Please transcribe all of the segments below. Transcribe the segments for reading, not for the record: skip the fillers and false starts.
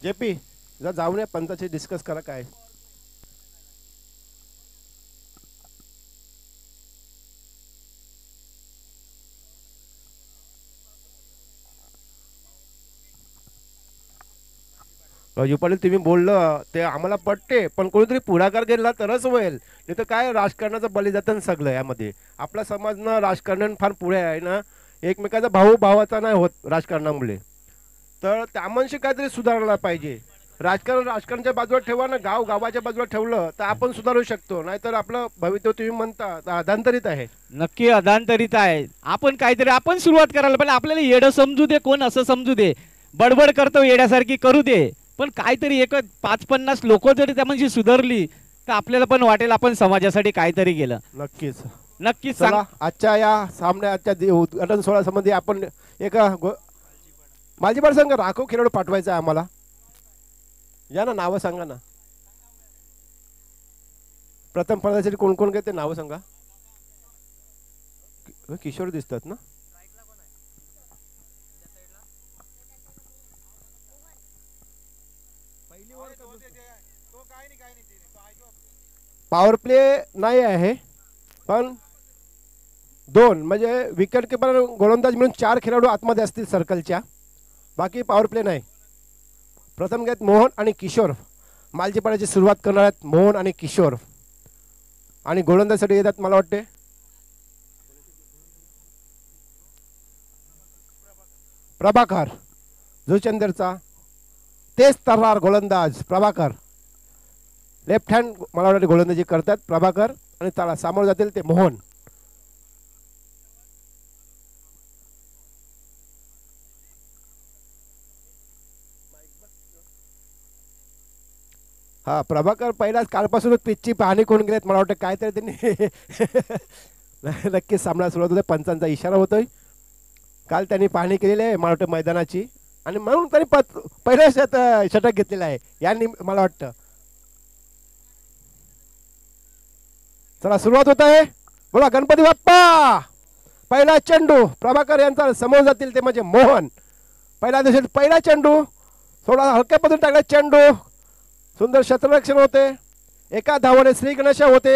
JP जर जाऊन या पंचाची डिस्कस करा काय. राजू पाटील तुम्ही बोललं ते आम्हाला पटते, पण कोणीतरी पुढाकार घेतला तरच होईल. नाही तर काय राजकारणाचं बळी जातं सगळं यामध्ये. आपला समाज ना राजकारण फार पुढे आहे ना, एकमेकाचा भाऊ भावाचा नाही होत राजकारणामुळे. तर त्यामानशी काहीतरी सुधारला पाहिजे. राजकारण राजकारणाच्या बाजूला ठेवा ना, गाव गावाच्या बाजूला ठेवलं तर आपण सुधारू शकतो. नाहीतर आपलं भवितव्य तुम्ही म्हणता अधांतरित आहे. नक्की अधांतरित आहे. आपण काहीतरी आपण सुरुवात करायला पाहिजे. आपल्याला येडं समजू दे, कोण असं समजू दे, बडबड करतो येड्यासारखी करू दे, पण काहीतरी एक 50-50 लोक जरी त्यामध्ये सुधारली तर आपल्याला पण वाटेल आपण समाजासाठी काहीतरी केलं. नक्कीच नक्कीच चला आजच्या या सामन्याच्या उद्घाटन सोहळ्या संबंधी आपण एका माझी संघ राखो खेळाडू पाठवायचा आहे आम्हाला. या ना, नावं सांगा ना. प्रथम फलंदाजीसाठी कोण कोण घेते नावं सांगा. किशोर दिसतात ना. पॉवर प्ले नाही आहे, पण 2 म्हणजे विकेट किपर गोलंदाज मिळून 4 खेळाडू आतमध्ये असतील सर्कलच्या, बाकी पॉवर प्ले नाही. प्रथम घेत मोहन आणि किशोर. मालजीपाड्याची सुरुवात करणार आहेत मोहन आणि किशोर. आणि गोलंदाजसाठी येतात मला वाटते प्रभाकर जुचंदरचा. तेच तर्रार गोलंदाज प्रभाकर. लेफ्ट हँड मला वाटते गोलंदाजी करतात प्रभाकर. आणि त्याला सामोर जातील ते मोहन. हा प्रभाकर पहिलाच कालपासूनच पिचची पाहणी करून गेलेत. मला वाटतं काहीतरी त्यांनी नक्कीच सामना सुरुवात होते. पंचांचा इशारा होतोय. काल त्यांनी पाहणी केलेली आहे मला वाटतं मैदानाची, आणि म्हणून त्यांनी पहिलं षटक घेतलेलं आहे यांनी मला वाटतं. चला सुरुवात होत आहे. बोला गणपती बाप्पा. पहिला चेंडू प्रभाकर यांचा समोर जातील ते म्हणजे मोहन. पहिल्या दिवशी पहिला चेंडू थोडा हलक्या पद्धतीने टाकला चेंडू. सुंदर क्षेत्ररक्षण होते. एका धावाने श्री गणेश होते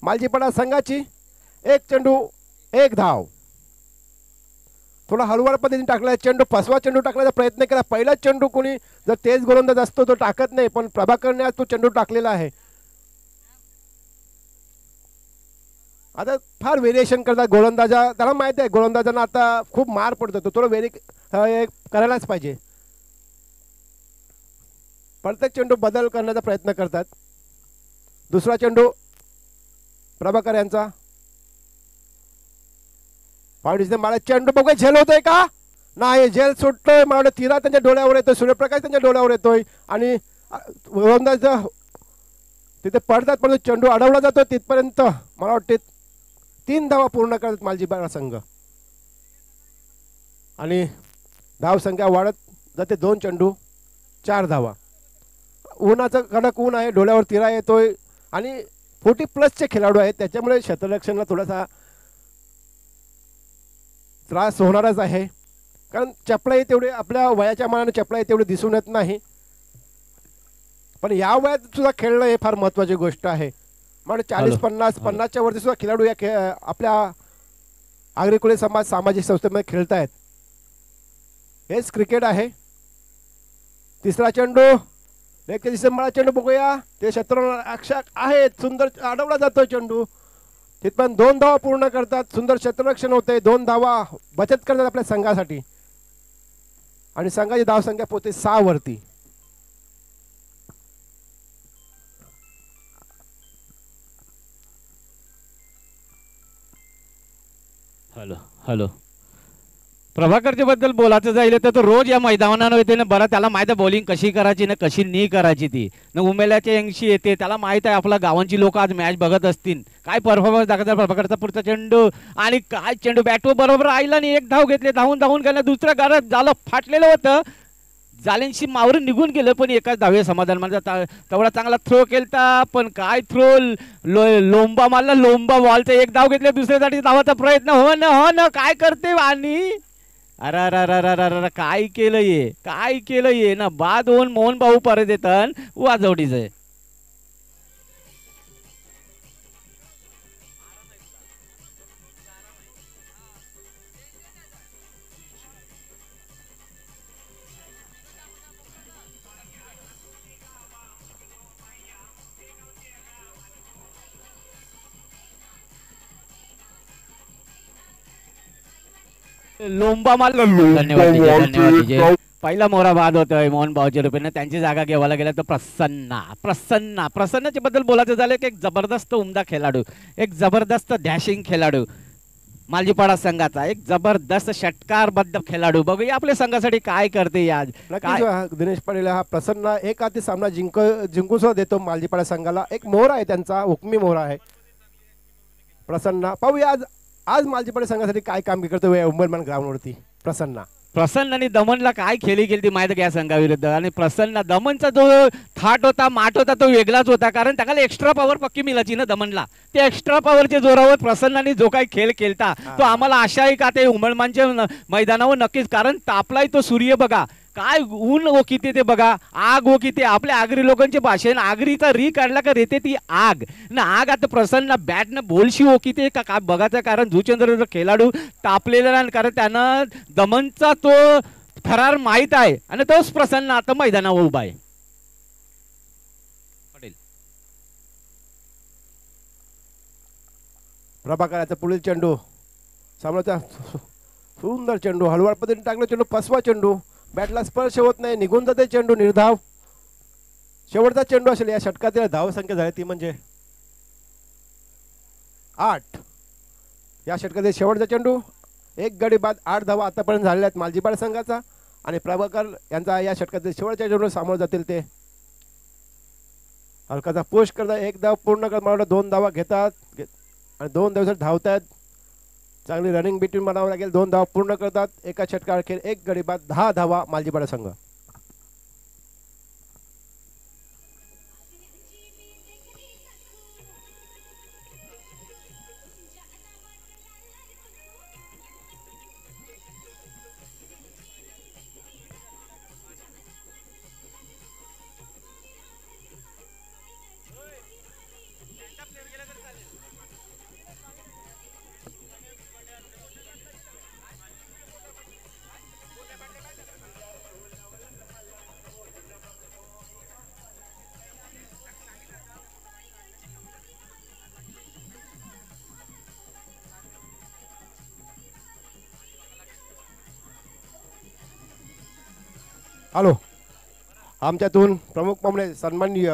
मालजीपाडा संघाची. 1 चेंडू 1 धाव. थोडा हलवार पद्धतीने टाकला चेंडू. फसवा चेंडू टाकण्याचा प्रयत्न केला. पहिला चेंडू कोणी जर तेज गोलंदाज असतो तो टाकत नाही, पण प्रभाकरने आज तो चेंडू टाकलेला आहे. आता फार व्हेरिएशन करतात गोलंदाजा. त्याला माहिती आहे गोलंदाजांना आता खूप मार पडतो, तो थोडं करायलाच पाहिजे. प्रत्येक चेंडू बदल करण्याचा प्रयत्न करतात. दुसरा चेंडू प्रभाकर यांचा. पावडीचे मला चेंडू बघूया झेल होतोय का नाही. झेल सुटतोय. मला तिरा त्यांच्या डोळ्यावर येतोय, सूर्यप्रकाश त्यांच्या डोळ्यावर येतोय आणि गोलंदाज तिथे पडतात, पण चेंडू अडवला जातो. तिथपर्यंत मला वाटते 3 धावा पूर्ण करतात मालजीपाडा संघ. आणि धाव संख्या वाढत जाते. 2 चेंडू 4 धावा. उन्हाचं कडक ऊन आहे, डोळ्यावर तिरा येतोय आणि 40+ खेळाडू आहेत, त्याच्यामुळे क्षेत्ररक्षणाला थोडासा त्रास होणारच आहे. कारण चपळाही तेवढे आपल्या वयाच्या मानाने चपळाही तेवढे दिसून येत नाही, पण या वयात सुद्धा खेळणं हे फार महत्त्वाची गोष्ट आहे. म्हणजे 40-50-50च्या वरती सुद्धा खेळाडू या आपल्या आग्रेकुळे समाज सामाजिक संस्थेमध्ये खेळत आहेत. हेच क्रिकेट आहे. तिसरा चेंडू 1 डिसेंबर चेंडू बघूया. ते क्षेत्ररक्षक आहेत. सुंदर अडवला जातो चेंडू. तिथपर्यंत 2 धावा पूर्ण करतात. सुंदर क्षेत्ररक्षण होते. 2 धावा बचत करतात आपल्या संघासाठी आणि संघाची धाव संख्या पोहोचते 6 वरती. Hello hello. प्रभाकरच्या बद्दल बोलायचं जाईल तर तो रोज या मैदानावर येते ना. बरं त्याला माहिती आहे बॉलिंग कशी करायची ना कशी नाही करायची. ती ना उमेल्याच्या अंशी येते. त्याला माहित आहे आपल्या गावांची लोक आज मॅच बघत असतील. काय परफॉर्मन्स दाखवतात प्रभाकरचा. पुढचा चेंडू आणि काय चेंडू बॅटवर बरोबर आईला आणि 1 धाव घेतले. धावून गेलं. दुसऱ्या घरात झालं फाटलेलं होतं. जालेंशी मावरून निघून गेलं, पण एकाच धावे समाधान. म्हणजे तेवढा चांगला थ्रो केलता, पण काय थ्रो लोंबा मारला. लोंबा बॉलचा 1 धाव घेतले. दुसऱ्यासाठी धावाचा प्रयत्न हो ना काय करते. आणि अरे अरे अरे अरे अरे अरे, काय केलं ये, काय केलं ये ना बाद होऊन मोहन भाऊ परत येतात वाजवडीच आहे. लोंबा माल. धन्यवाद DJ, धन्यवाद DJ. पहिला मोहरा बाद होतोय मोहन भाऊच्या रूपाने. त्यांची जागा घ्यावायला गेल्या तर प्रसन्ना प्रसन्ना प्रसन्नाच्या बद्दल बोलायचं झालं की एक जबरदस्त उमदा खेळाडू, एक जबरदस्त डॅशिंग खेळाडू मालजीपाडा संघाचा, एक जबरदस्त षटकारबद्ध खेळाडू. बघूया आपल्या संघासाठी काय करते आज. नक्कीच दिनेश पाटील हा प्रसन्न एक हाती सामना जिंकून सुद्धा देतो मालजीपाडा संघाला. एक मोहरा आहे त्यांचा, हुकमी मोहरा आहे प्रसन्न. पाहूया आज आज मालजीपाडा संघासाठी काय काम करतो उंबरमान ग्राउंडवरती प्रसन्न. प्रसन्नाने दमनला काय खेळी केली ती माहिती घ्या संघाविरुद्ध. आणि प्रसन्न दमनचा जो थाट होता माट होता तो वेगळाच होता, कारण त्याला एक्स्ट्रा पॉवर पक्की मिळायची ना दमनला. त्या एक्स्ट्रा पॉवरच्या जोरावर प्रसन्नाने जो काही खेळ खेळता तो आम्हाला आशा आहे का ते उमरमानच्या मैदानावर नक्कीच, कारण तापलाय तो सूर्य बघा, काय ऊन हो किती ते बघा, आग हो किती. आपल्या आगरी लोकांची भाषेन आगरीचा री काढला का रेते ती आग ना. आग आता प्रसन्न बॅटनं बोलशी हो किती का काय बघायचं, कारण जुचंद्र खेळाडू तापलेला नाही, कारण त्यानं दमनचा तो थरार माहीत आहे आणि तोच प्रसन्न आता मैदानावर उभा आहे. पटेल प्रभाकराचा पुढील चेंडू सामनाचा सुंदर चेंडू, हलवाड पद्धतीने टाकला चेंडू, फसवा चेंडू, बॅटला स्पर्श होत नाही, निघून जाते चेंडू, निर्धाव. शेवटचा चेंडू असेल या षटकातील. धाव संख्या झाली ती म्हणजे 8. या षटकातील शेवटचा चेंडू, एक गडी बाद 8 धावा आतापर्यंत झालेल्या आहेत मालजीपाडा संघाचा. आणि प्रभाकर यांचा या षटकातील शेवटच्या चेंडू सामोरं जातील ते हलकाचा पुश करतात, एक धाव पूर्ण करत मला 2 धावा घेतात आणि 2 धाव धावतात. चांगली रनिंग बिटवीन म्हणावं लागेल. 2 धावा पूर्ण करतात एका षटकार अखेर, एक गडी बाद 10 धावा मालजीपाडा संघ. हॅलो, आमच्यातून प्रमुख पाहुणे सन्माननीय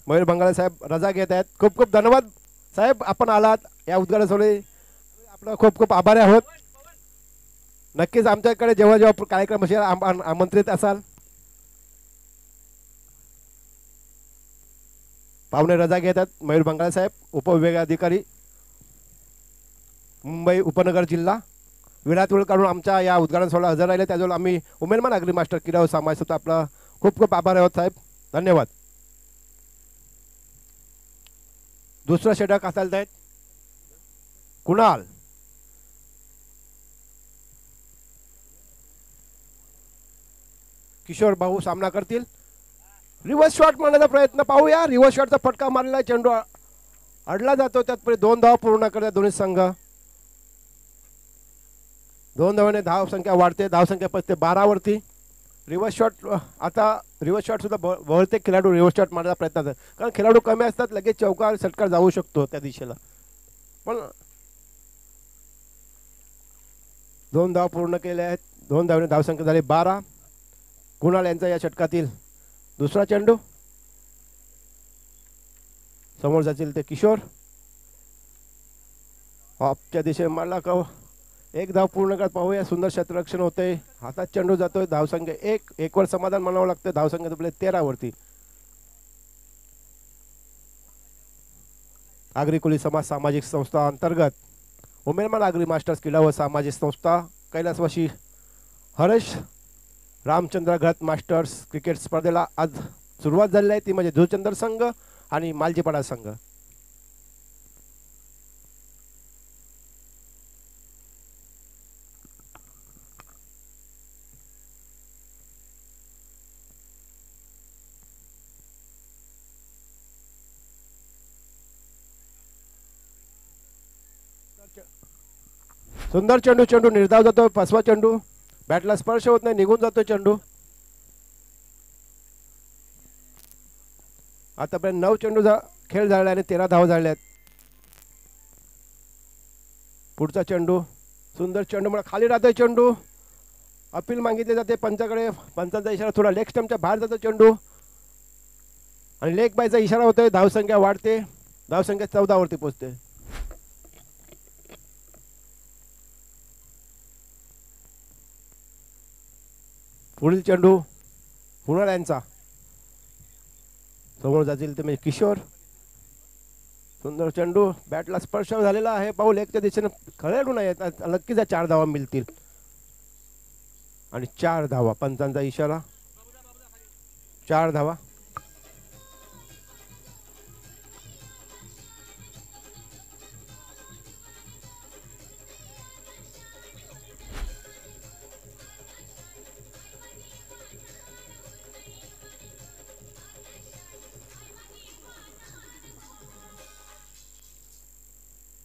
मयूर बंगाले साहेब रजा घेत आहेत. खूप खूप धन्यवाद साहेब, आपण आलात या उद्घाटनासाठी. आपलं खूप खूप आभारी आहोत. नक्कीच आमच्याकडे जेव्हा जेव्हा कार्यक्रम असेल आमंत्रित असाल. पाहुणे रजा घेतात मयूर बंगाले साहेब, उपविभागीय अधिकारी मुंबई उपनगर जिल्हा. वेळात वेळ काढून आमच्या या उद्घाटन सोहळ्याला हजर राहिले त्याच्यावर आम्ही उमेदमान अग्री मास्टर किराव समाज होता आपला खूप खूप आभार आहोत साहेब, धन्यवाद. दुसरा षटक असायला आहेत कुणाल. किशोर भाऊ सामना करतील. रिव्हर्स शॉट मारण्याचा प्रयत्न पाहूया. रिव्हर्स शॉटचा फटका मारलेला चेंडू अडला जातो, त्यात 2 धावा पूर्ण करतात दोन्ही संघ. 2 धावाने धाव संख्या वाढते, धाव संख्या पोचते 12 वरती. रिव्हर्स शॉट आता रिव्हर्स शॉट सुद्धा बहुतेक खेळाडू रिव्हर्स शॉट मारण्याचा प्रयत्न करतात, कारण खेळाडू कमी असतात, लगेच चौकार षटकार जाऊ शकतो त्या दिशेला. पण 2 धाव पूर्ण केले आहेत. 2 धावाने धाव संख्या झाली 12. कुणाल यांचा या षटकातील दुसरा चेंडू, समोर जातील ते किशोर. ऑफच्या दिशेने मारला का, एक धाव पूर्ण करत पाहूया. सुंदर क्षेत्ररक्षण होते, हातात चेंडू जातोय. धावसंख्या 1 वर समाधान म्हणावं लागतं. धावसंख्या आपले 13 वरती. आगरी कुली समाज सामाजिक संस्था अंतर्गत उमेदमान आगरी मास्टर्स क्रीडा व सामाजिक संस्था कैलासवासी हरेश रामचंद्र घत मास्टर्स क्रिकेट स्पर्धेला आज सुरुवात झालेली आहे, ती म्हणजे जुचंदर संघ आणि मालजीपाडा संघ. सुंदर चेंडू, चेंडू निर्धाव जातोय, 5वा चेंडू, बॅटला स्पर्श होत नाही, निघून जातोय चेंडू. आतापर्यंत 9 चेंडू खेळ झाला आणि 13 धावा झाल्यात. पुढचा चेंडू, सुंदर चेंडू, मला खाली राहतोय चेंडू, अपील मागितले जाते पंचाकडे. पंचांचा इशारा, थोडा लेग स्टंपच्या बाहेर जातो चेंडू आणि लेग बायचा इशारा होतोय. धावसंख्या वाढते, धावसंख्या 14 वरती पोहोचते. पुढील चेंडू पुण्याल्यांचा, समोर जातील ते म्हणजे किशोर. सुंदर चेंडू, बॅटला स्पर्श झालेला आहे, पाऊल एकच्या दिशेने खेळाडू नाही येतात, नक्कीच 4 धावा मिळतील. आणि 4 धावा, पंचांचा इशारा, 4 धावा.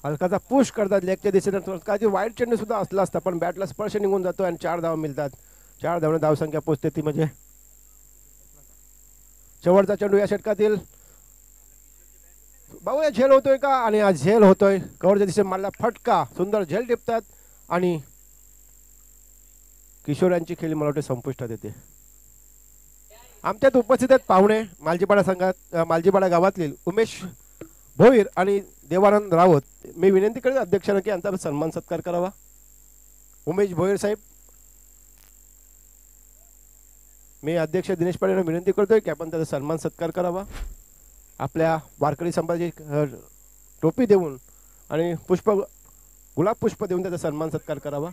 हलकाचा पुश करतात लेगच्या दिशेने, काही वाईट चेंडू सुद्धा असला असता पण बॅटला स्पर्श निघून जातो आणि 4 धावा मिळतात. 4 धावने धावसंख्या पोचते, ती म्हणजे शेवटचा चेंडू या षटकातील. भाऊ या झेल होतोय का, आणि हा झेल होतोय. कव्हरच्या दिशेने मारला फटका, सुंदर झेल टिपतात आणि किशोरांची खेळी मला वाटते संपुष्टात येते. आमच्यात उपस्थित आहेत पाहुणे मालजीपाडा संघात, मालजीपाडा गावातील उमेश भोईर आणि देवानंद राऊत. मी विनंती करेन अध्यक्षांना की यांचा सन्मान सत्कार करावा. उमेश भोईर साहेब, मी अध्यक्ष दिनेश पाटील यांना विनंती करतोय की आपण त्याचा सन्मान सत्कार करावा. आपल्या वारकरी समाजाची टोपी देऊन आणि गुलाब पुष्प देऊन त्याचा सन्मान सत्कार करावा.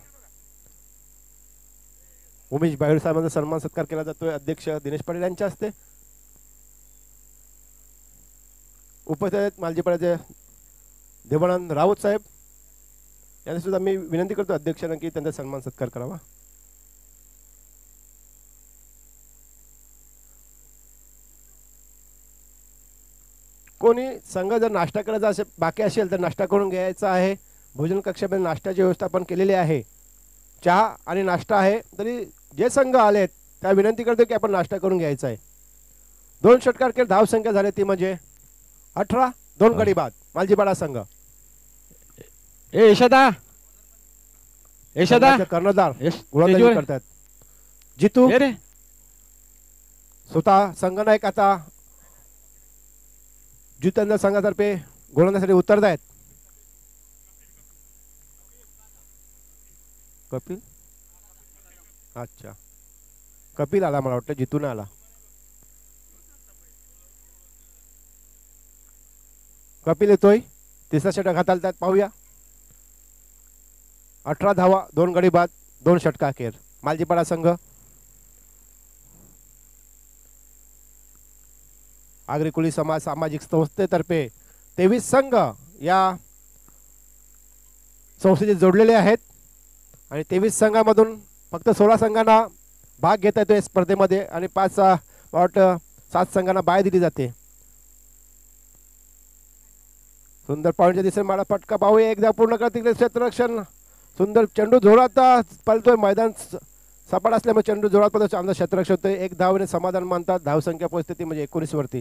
उमेश भोईर साहेबांचा सन्मान सत्कार केला जातोय अध्यक्ष दिनेश पाटील यांच्या हस्ते. उपस्थित आहेत मालजीपाड्याचे देवानंद राऊत साहेब, यांना सुद्धा मी विनंती करतो अध्यक्षांना की त्यांचा सन्मान सत्कार करावा. कोणी संघ जर नाश्ता करायचा असेल, बाकी असेल तर नाश्ता करून घ्यायचा आहे. भोजन कक्षामध्ये नाश्त्याची व्यवस्था पण केलेली आहे, चहा आणि नाश्ता आहे. तरी जे संघ आलेत त्या विनंती करतो की आपण नाश्ता करून घ्यायचा आहे. 2 षटकार खेळ, धावसंख्या झाली ती म्हणजे 18, 2 गडी बाद. मालजीपाडा संघ, यशदा कर्णधार गोलंदाजी करतात. जितू स्वतः संघनायक आता जितेंद्र संघातर्फे गोलंदाजीसाठी उतरत आहेत. कपिल, अच्छा कपिल आला, मला वाटतं जितून आला. कपिल येतोय, तिसरा षटक हाताळतात, पाहूया. 18 धावा, 2 गडी बाद, 2 षटका अखेर. मालजीपाडा संघ आग्रिकुळी समाज सामाजिक संस्थेतर्फे 23 संघ या संस्थेचे जोडलेले आहेत आणि 23 संघामधून फक्त 16 संघांना भाग घेता येतो या स्पर्धेमध्ये आणि 7 संघांना बाय दिली जाते. सुंदर पॉईंटच्या दिशेने मला फटका, पाहूया एकदा पूर्ण करतील क्षेत्ररक्षण. सुंदर चेंडू जोरात पळतोय, मैदान सपाट असल्यामुळे चेंडू जोरात पळतो, आमचं क्षेत्ररक्षण होतोय. 1 धावेने समाधान मानतात. धावसंख्या पोहोचते ती म्हणजे 19 वरती.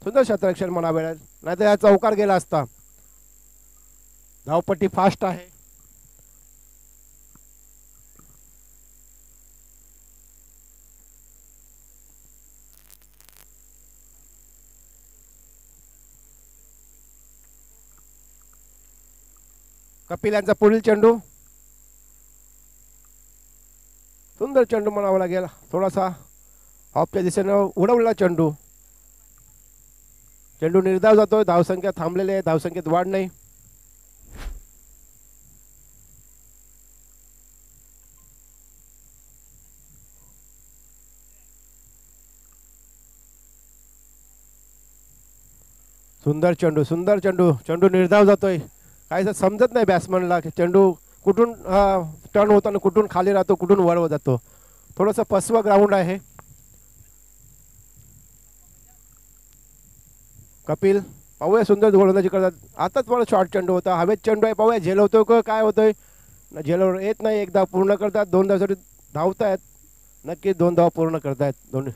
सुंदर क्षेत्ररक्षण म्हणा वेळ, नाहीतर या चौकार गेला असता. धावपट्टी फास्ट आहे. कपिल यांचा पुढील चेंडू, सुंदर चेंडू म्हणावा लागेल, थोडासा ऑफच्या दिशेने उडवला चेंडू. चेंडू निर्धाव जातोय, धावसंख्या थांबलेली आहे, धावसंख्येत वाढ नाही. सुंदर चेंडू, सुंदर चेंडू, चेंडू निर्धाव जातोय. काहीच समजत नाही बॅट्समनला की चेंडू कुठून टर्न होताना कुठून खाली राहतो, कुठून वर जातो. थोडंसं फसवा ग्राउंड आहे. कपिल, पाहूया सुंदर गोलंदाजी करतात. आताच मला शॉर्ट चेंडू होता, हवेत चेंडू आहे, पाहूया झेल होतोय का काय होतोय. झेलवर येत नाही. एक धाव पूर्ण करतात, 2 धावसाठी धावतायत. नक्की 2 धाव पूर्ण करतायत दोन्ही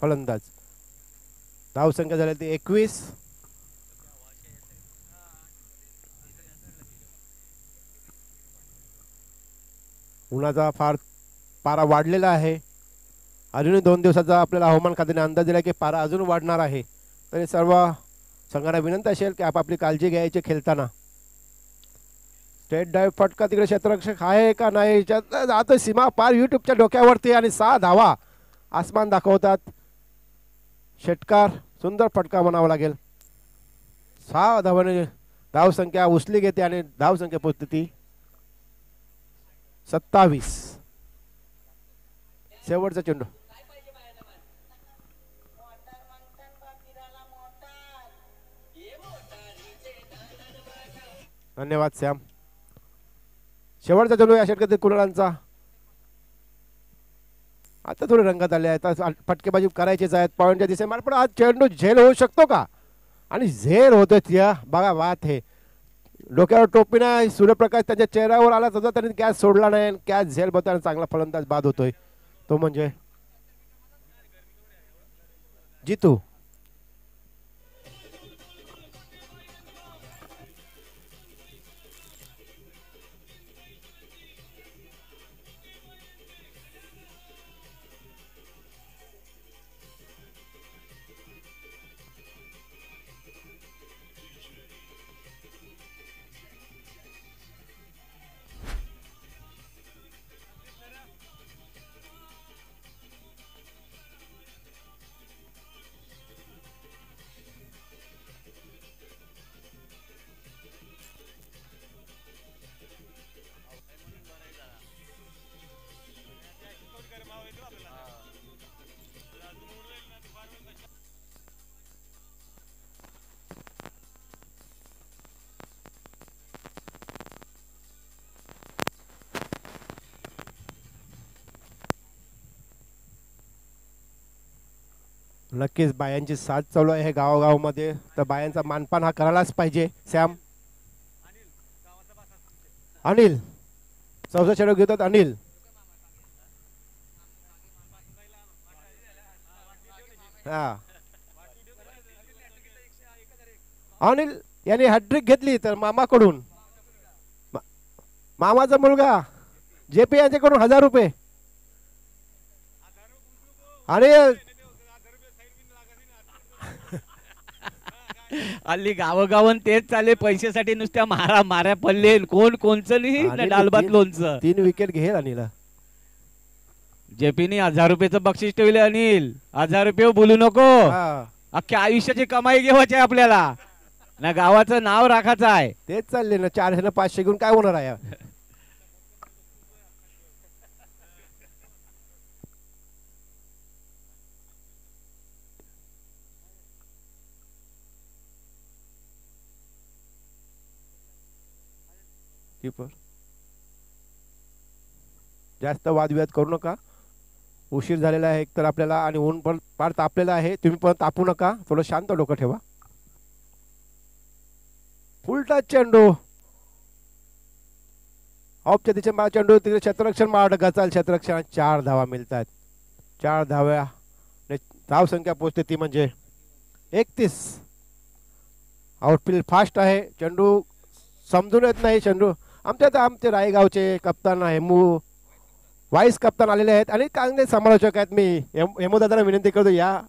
फलंदाज. धावसंख्या झाली ती 21. उन्हाचा फार पारा वाढलेला आहे. अजूनही 2 दिवसाचा आपल्याला हवामान खात्याने अंदाज दिला की पारा अजून वाढणार आहे. तरी सर्व संघांना विनंती असेल की आपापली काळजी घ्यायची खेळताना. स्टेट डाईव्ह फटका तिकडे क्षेत्ररक्षक आहे का नाही जातो सीमा पार यूट्यूबच्या डोक्यावरती आणि 6 धावा आसमान दाखवतात. षटकार सुंदर फटका म्हणावा लागेल. 6 धावाने धावसंख्या उचली घेते आणि धावसंख्या पोचते ती 27. शेवटचा चेंडू. धन्यवाद सॅम. शेवटचा चेंडू या षटकातील कुणालांचा. आता थोडे रंगात आले आहेत. फटकेबाजी करायचीच आहेत पॉईंटच्या दिशेने मार. पण आज चेंडू झेल होऊ शकतो का. आणि झेल होतोय त्या बघा वात हे डोक्यावर टोपी नाही. सूर्यप्रकाश त्याच्या चेहऱ्यावर आला सुद्धा त्यांनी कॅच सोडला नाही. कॅच झेल बघताना चांगला फलंदाज बाद होतोय तो म्हणजे जितू. नक्कीच बायांची साथ चालू आहे गावागावामध्ये. तर बायांचा मानपान हा करायलाच पाहिजे. सॅम अनिल 14 चेंडू घेतात. अनिल हा अनिल याने हॅट्रिक घेतली तर मामाकडून. मामाचा मुलगा JP यांच्याकडून 1000 रुपये. अनिल हल्ली गावोगावन तेच चालले पैशासाठी नुसत्या माऱ्या पडले. कोण कोणचं नाही डालबात लोणचं. 3 विकेट घेईल अनिल. JP ने 1000 रुपयाचं बक्षीस ठेवले. अनिल 1000 रुपये बोलू नको. अख्ख्या आयुष्याची कमाई घेवायची आहे आपल्याला ना गावाचं नाव राखायचं आहे. तेच चालले ना. 400 ना 500 घेऊन काय होणार आहे. जास्त वादविवाद करू नका. उशीर झालेला आहे एकतर आपल्याला आणि ऊन पण फार तापलेला आहे. तुम्ही पण तापू नका. थोडं शांत डोकं ठेवा. फुल टच चेंडू ऑफच्या दिशेने चेंडू तिथे क्षेत्ररक्षण मार गचाल. क्षेत्ररक्षण 4 धावा मिळतात. 4 धाव्या धाव संख्या पोचते ती म्हणजे 31. आउटफील्ड फास्ट आहे. चेंडू समजून येत नाही. चेंडू आमचे रायगावचे कप्तान हेमू वाईस कप्तान आलेले आहेत आणि चांगले समालोचक आहेत. मी हेमू दादाला विनंती करतो या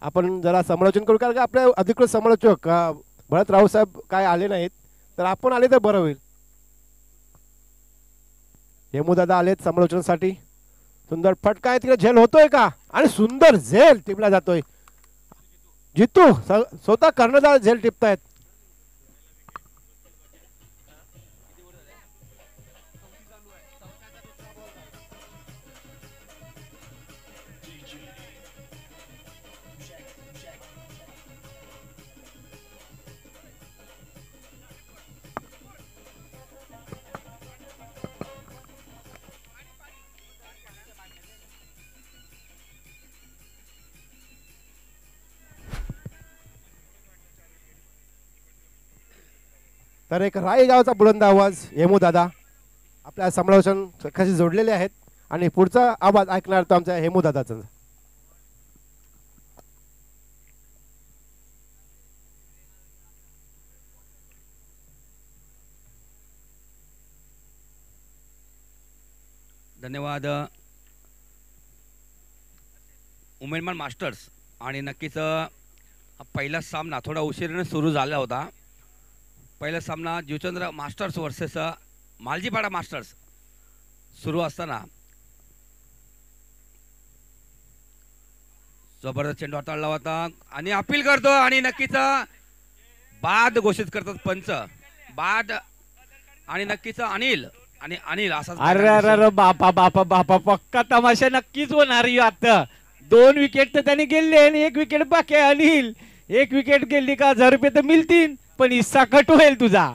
आपण जरा समालोचन करू. कारण का आपले अधिकृत समालोचक भरत राव साहेब काय आले नाहीत तर आपण आले तर बरं होईल. हेमू दादा आलेत समालोचनासाठी. सुंदर फटका आहे. तिकडे झेल होतोय का आणि सुंदर झेल टिपला जातोय. जितू स्वतः कर्णधार झेल टिपतायत. तर एक रायगावचा बुलंद आवाज हेमू दादा. आपल्या समालोचन कशी जोडलेले आहेत आणि पुढचा आवाज ऐकणार तो आमचा हेमू दादाचा. धन्यवाद उमेदवार मास्टर्स. आणि नक्कीच पहिला सामना थोडा उशिराने सुरू झाला होता. पहिला सामना जीवचंद्र मास्टर्स वर्सेस मालजीपाडा मास्टर्स सुरू असताना जबरदस्त चेंडू हाताळला होता आणि अपील करतो आणि नक्कीच बाद घोषित करतात पंच. बाद आणि नक्कीच अनिल आणि अनिल असा. अरे अरे अरे बापा बापा बापा पक्का तमाशा नक्कीच होणार आता. 2 विकेट तर त्यांनी गेले आणि 1 विकेट बाकी आहे. अनिल 1 विकेट गेली का 1000 रुपये तर मिळतील पण हिस्सा कट होईल तुझा.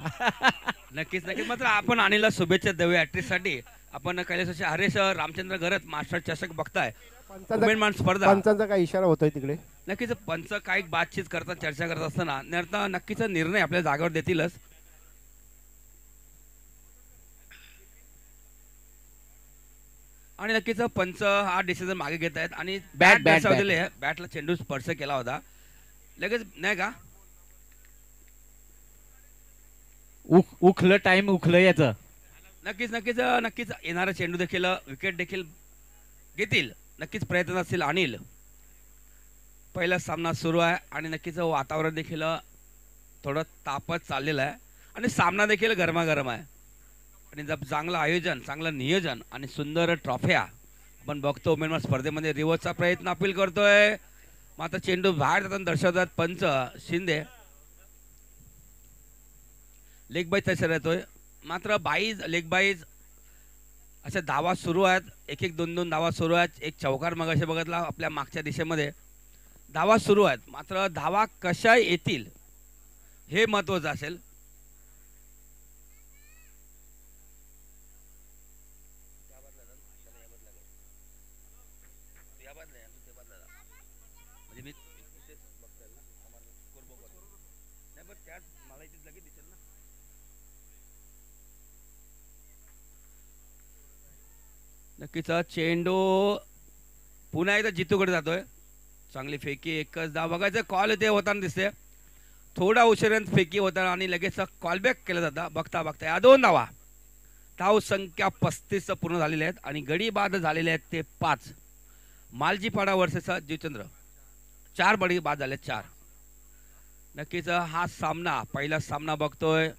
नक्कीच नक्कीच. मात्र आपण अनिलला शुभेच्छा देऊया ॲट्रिससाठी. आपण कैलासाचे हरेश रामचंद्र घरत मास्टर चषक बघताय उमेदवार स्पर्धा. पंचांचा काय इशारा होतोय तिकडे? नक्कीच पंच काही बातचीत करतात चर्चा करत असताना नक्कीच निर्णय आपल्या जागेवर देतीलच. आणि नक्कीच पंच हा डिसिजन मागे घेत आहेत आणि बॅट बॅटला चेंडू स्पर्श केला होता लगेच नाही का. उखलं टाइम उखलं याचं. नक्कीच नक्कीच नक्कीच येणारा चेंडू देखील विकेट देखील घेतील. नक्कीच प्रयत्न असतील अनिल. पहिला सामना सुरू आहे आणि नक्कीच वातावरण देखील थोडं तापत चाललेलं आहे आणि सामना देखील गरमागरम आहे. आणि जर चांगलं आयोजन चांगलं नियोजन आणि सुंदर ट्रॉफ्या आपण बघतो उमेदवार स्पर्धेमध्ये. रिवर्सचा प्रयत्न अपील करतोय मात्र चेंडू बाहेर जाताना दर्शवतात पंच शिंदे. लेग बाईज तसं येतोय मात्र बाईज लेग बाईज अशा धावा सुरू आहेत. 1-1 2-2 धावा सुरू आहेत. एक चौकार मग असे बघितला आपल्या मागच्या दिशेमध्ये धावा सुरू आहेत. मात्र धावा कशा येतील हे महत्त्वाचं असेल. नक्कीच चेंडू पुन्हा एकदा जितूकडे जातोय. चांगली फेकी एकच धाव बघायचं कॉल इथे होताना दिसते. थोडा उशिराने फेकी होता आणि लगेच कॉलबॅक केला जाता. बघता बघता या 2 धावा. धाव संख्या 35 पूर्ण झालेल्या आहेत आणि गडी बाद झालेले आहेत ते 5. मालजीपाडा वर्सेस जीवचंद्र 4 बडी बाद झाले 4. नक्कीच हा सामना पहिला सामना बघतोय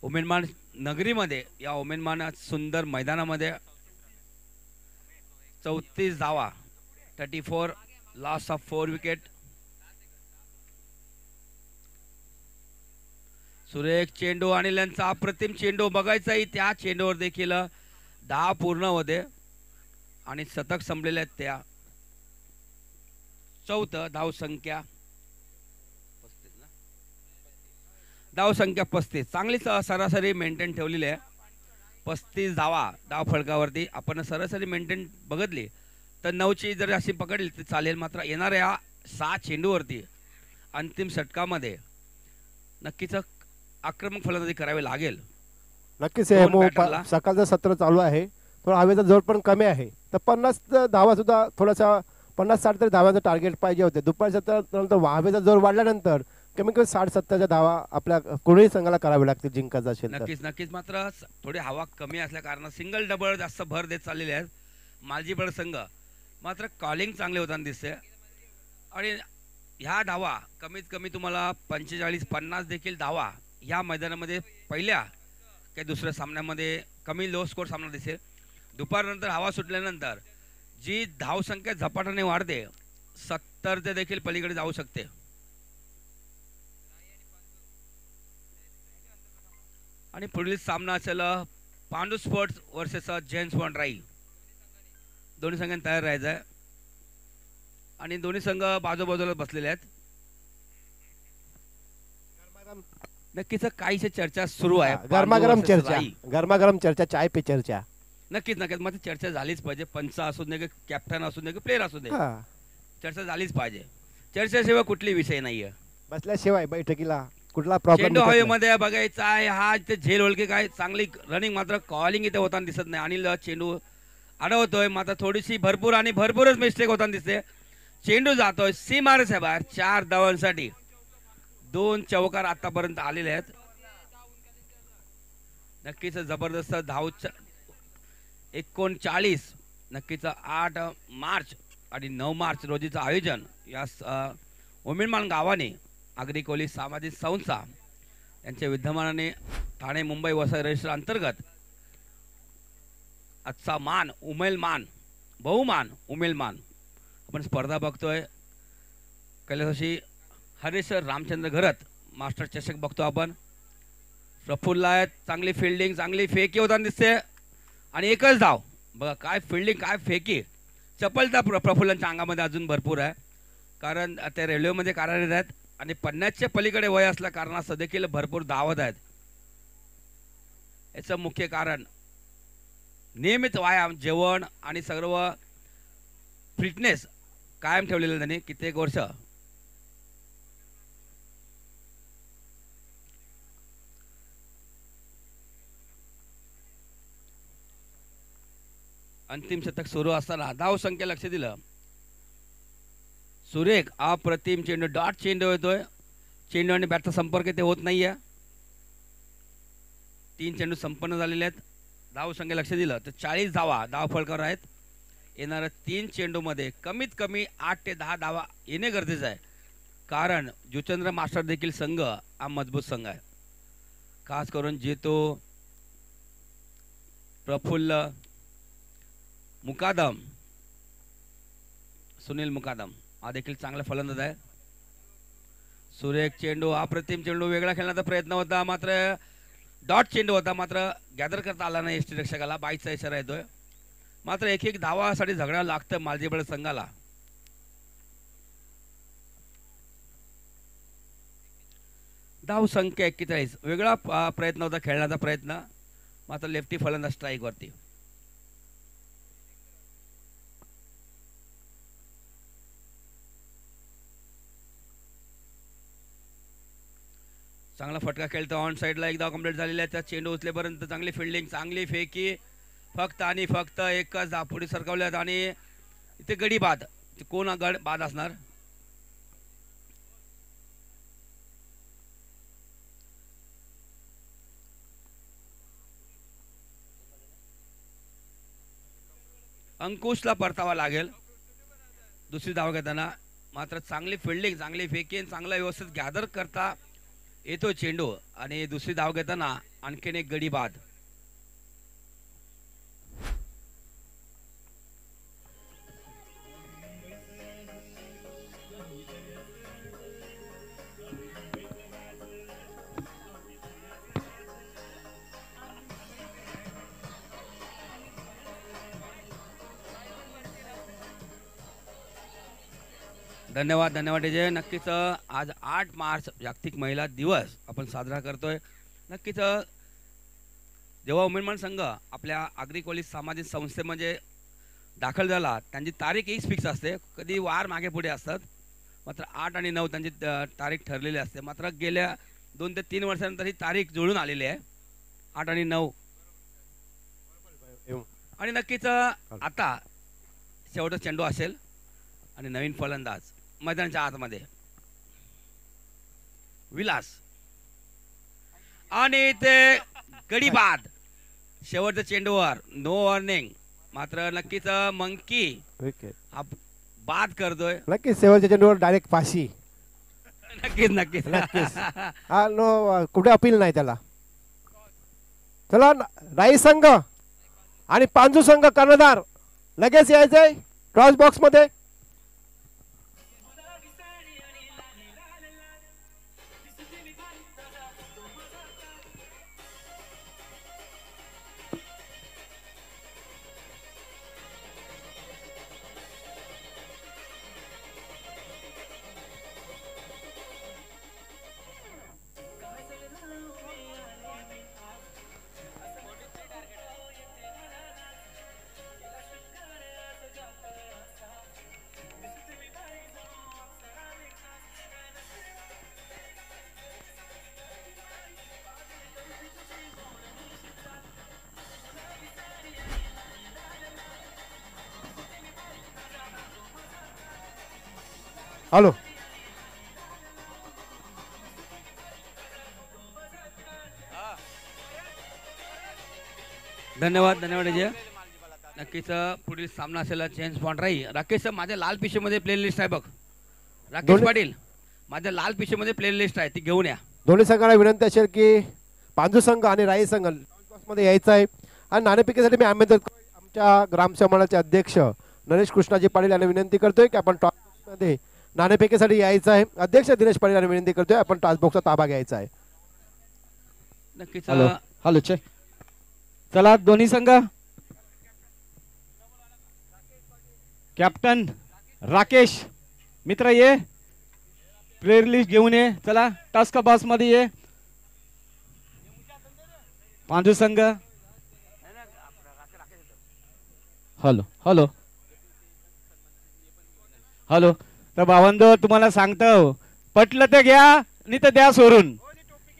उमेदमान नगरीमध्ये. या उमेदमान सुंदर मैदानामध्ये 34 धावा 34 लॉस ऑफ 4 विकेट. सुरेख चेंडू आणि त्यांचा अप्रतिम चेंडू बघायचाही त्या चेंडूवर देखील 10 पूर्ण होते आणि शतक संपलेले आहेत. त्या 4 धाव संख्या 35. चांगली सरासरी मेंटेन ठेवलेली आहे. 35 धावा धाव फळकावरती आपण सरासरी मेंटेन बघितली तर 9ची जर अशी पकडली तर चालेल. मात्र येणाऱ्या 6 चेंडूवरती अंतिम षटकामध्ये नक्कीच आक्रमक फलंदाजी करावी लागेल. नक्कीच सकाळचं सत्र चालू आहे. थोडा हवेचा जोर पण कमी आहे तर 50 धावा सुद्धा थोडासा 50-60 तरी धावांचं टार्गेट पाहिजे होते. दुपारी सत्र नंतर हवेचा जोर वाढल्यानंतर कमी कमी 60-70च्या धावा आपल्या कोणीही संघाला करावे लागतील जिंकायचं असेल. नक्कीच नक्कीच. मात्र थोडी हवा कमी असल्या कारण सिंगल डबल जास्त भर देत चाललेले आहेत मालजीपाडा संघ. मात्र कॉलिंग चांगले होताना दिसते आणि ह्या धावा कमीत कमी तुम्हाला 45-50 देखील धावा ह्या मैदानामध्ये पहिल्या काही दुसऱ्या सामन्यामध्ये कमी लो स्कोर सामना दिसेल. दुपारनंतर हवा सुटल्यानंतर जी धावसंख्या झपाट्याने वाढते 70 ते देखील पलीकडे जाऊ शकते. आणि पुढील सामना असेल Pandu sports versus Jain spot राई. दोन्ही संघांनी तयार राहायचं आहे आणि दोन्ही संघ बाजूबाजूला बसलेले आहेत. नक्कीच काहीशी चर्चा सुरू आहे. गरमागरम चर्चा चाय पे चर्चा. नक्कीच नक्कीच. मग चर्चा झालीच पाहिजे. पंच असू दे की कॅप्टन असू दे की प्लेअर असू दे चर्चा झालीच पाहिजे. चर्चेशिवाय कुठली विषय नाहीये. बसल्याशिवाय बैठकीला कुठला प्रॉब्लेम चेंडू हवेमध्ये बघायचा आहे. हा इथे झेल ओळखी काय चांगली रनिंग, मात्र कॉलिंग इथे होताना दिसत नाही. अनिल चेंडू अडवतोय, मात्र थोडीशी भरपूरच मिस्टेक होताना दिसते. चेंडू जातोय सीमारेच्या बाहेर 4 धावांसाठी. 2 चौकार आतापर्यंत आलेले आहेत. नक्कीच जबरदस्त धाव 39. नक्कीच 8 मार्च आणि 9 मार्च रोजीचं आयोजन या उमिरमान गावाने आगरी कोली सामाजिक संस्था यांच्या विद्यमानाने ठाणे मुंबई वसई रजिस्टर अंतर्गत आजचा मान उमेलमान बहुमान उमेलमान आपण स्पर्धा बघतोय. कैलासाशी हरीश रामचंद्र घरत मास्टर चषक बघतो आपण. प्रफुल्ल आहेत, चांगली फिल्डिंग, चांगली फेकी होताना दिसते आणि एकच धाव. बघा काय फिल्डिंग, काय फेकी. चपलता प्रफुल्लांच्या अंगामध्ये अजून भरपूर आहे, कारण ते रेल्वेमध्ये कार्यरत आहेत आणि 50च्या पलीकडे वय असल्या कारणास्तव देखील भरपूर धावत आहेत. याचं मुख्य कारण नियमित व्यायाम, जेवण आणि सर्व फिटनेस कायम ठेवलेलं त्यांनी कित्येक वर्ष. अंतिम शतक सुरू असताना धाव संख्या लक्ष दिलं. सुरेख अप्रतिम चेंडू, डॉट चेंडू येतोय. चेंडू आणि बॅटचा संपर्क ते होत नाहीये. 3 चेंडू संपन्न झालेले आहेत. धाव संख्या लक्ष दिलं तर 40 धावा धाव फलकावर आहेत. येणाऱ्या 3 चेंडूमध्ये कमीत कमी 8 ते 10 धावा येणे गरजेचं आहे, कारण जुचंद्र मास्टर देखील संघ हा मजबूत संघ आहे. खास करून जेतो, प्रफुल्ल, मुकादम, सुनील मुकादम हा देखील चांगला फलंदाज आहे. सुरेख चेंडू, अप्रतिम चेंडू, वेगळा खेळण्याचा प्रयत्न होता, मात्र डॉट चेंडू होता, मात्र गॅदर करता आला नाही. एसटी रक्षकाला बाईचा इशारा येतोय. मात्र एक धावासाठी झगडायला लागतं मालजीबळ संघाला. धाव संख्या 41. वेगळा प्रयत्न होता खेळण्याचा प्रयत्न, मात्र लेफ्टी फलंदाज स्ट्राईक वरती. चांगला फटका खेळतो ऑन साईडला. एक धाव कंप्लीट झालेला आहे. त्या चेंडू उचलेपर्यंत चांगली फिल्डिंग, चांगली फेकी. फक्त आणि फक्त एकच धाव पुढे सरकवल्यात आणि इथे गडी बाद. कोण गड बाद असणार? अंकुशला परतावा लागेल दुसरी धाव घेताना. मात्र चांगली फिल्डिंग, चांगली फेकी, चांगला व्यवस्थित गॅदर करता येतो चेंडू आणि दुसरी धाव घेताना आणखीन एक गडी बाद. धन्यवाद धन्यवाद विजय. नक्कीच आज 8 मार्च जागतिक महिला दिवस आपण साजरा करतोय. नक्कीच जेव्हा उमेदमान संघ आपल्या आगरी कोली सामाजिक संस्थेमध्ये दाखल झाला, त्यांची तारीख एक फिक्स असते, कधी वार मागे पुढे असतात. मात्र 8 आणि 9 त्यांची तारीख ठरलेली असते. मात्र गेल्या 2 ते 3 वर्षानंतर ही तारीख जुळून आलेली आहे, 8 आणि 9. आणि नक्कीच आता शेवटचा चेंडू असेल आणि नवीन फलंदाज मैदानाच्या आतमध्ये विलास आणि ते गडी बाद. शेवटच्या चेंडूवर नो वॉर्निंग. मात्र नक्कीच मंकी हा बाद करतोय. नक्कीच शेवटच्या चेंडूवर डायरेक्ट फाशी. नक्कीच नक्कीच नक्कीच हा नो, कुठे अपील नाही त्याला. चला राई संघ आणि पांजू संघ कर्णधार लगेच यायचंय क्रॉस बॉक्स मध्ये. हॅलो. धन्यवाद धन्यवाद अजय. नक्कीच पुढील सामना असेल चेंज पॉइंट राहील. राकेश माझ्या लाल पिशवीमध्ये प्ले लिस्ट आहे बघ. राकेश दोन्ही- पाटील माझ्या लाल पिशवीमध्ये प्ले लिस्ट आहे ती घेऊन या. दोन्ही संघाला विनंती असेल की पांजू संघ आणि राई संघ मध्ये यायचा आहे. आणि नाणेफेकीसाठी मी आमच्या ग्रामसमाजाचे अध्यक्ष नरेश कृष्णाजी पाटील यांना विनंती करतोय की आपण टॉस मध्ये नाणेफेकीसाठी यायचं आहे. अध्यक्ष दिनेश पाटील यांना विनंती करतोय आपण टॉस बॉक्सचा ताबा घ्यायचा आहे. नक्कीच हॅलो हॅलो चेक. चला दोन्ही संघ. कॅप्टन राकेश मित्र ये प्लेअर लिस्ट घेऊन ये. चला टास्क बॉक्स मध्ये ये. पांडू संघ. Hello hello hello. तर भावंदो तुम्हाला सांगतो पटलं तर घ्या नाही तर द्या सोडून.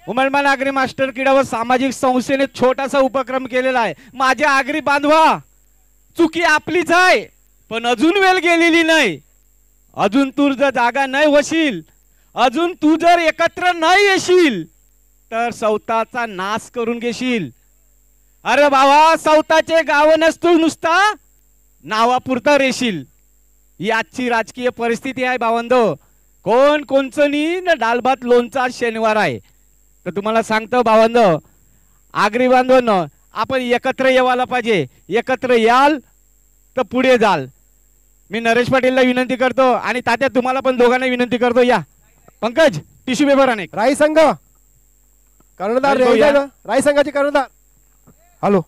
उमरमान आगरी मास्टर क्रीडा व सामाजिक संस्थेने छोटासा उपक्रम केलेला आहे. माझ्या आगरी बांधवा चुकी आपलीच आहे पण अजून वेळ गेलेली नाही. अजून तू जर जागा नाही वशील अजून तू जर एकत्र नाही येशील तर सौताचा नाश करून घेशील. अरे बाबा सौताचे गाव नसतो नुसता नावापुरता रेशील. ही आजची राजकीय परिस्थिती आहे भावंदो. कोण कोणचं नी न डालभात लोणचा शनिवार आहे. तर तुम्हाला सांगतो भावंदो आगरी बांधवांनो आपण एकत्र येवायला पाहिजे. एकत्र याल तर पुढे जाल. मी नरेश पाटीलला विनंती करतो आणि तात्या तुम्हाला पण दोघांना विनंती करतो या. पंकज टिश्यू पेपर अनेक राई संघ कर्णधार राई भाऊ यायचा या. ना? राई संघाचे कर्णधार. हॅलो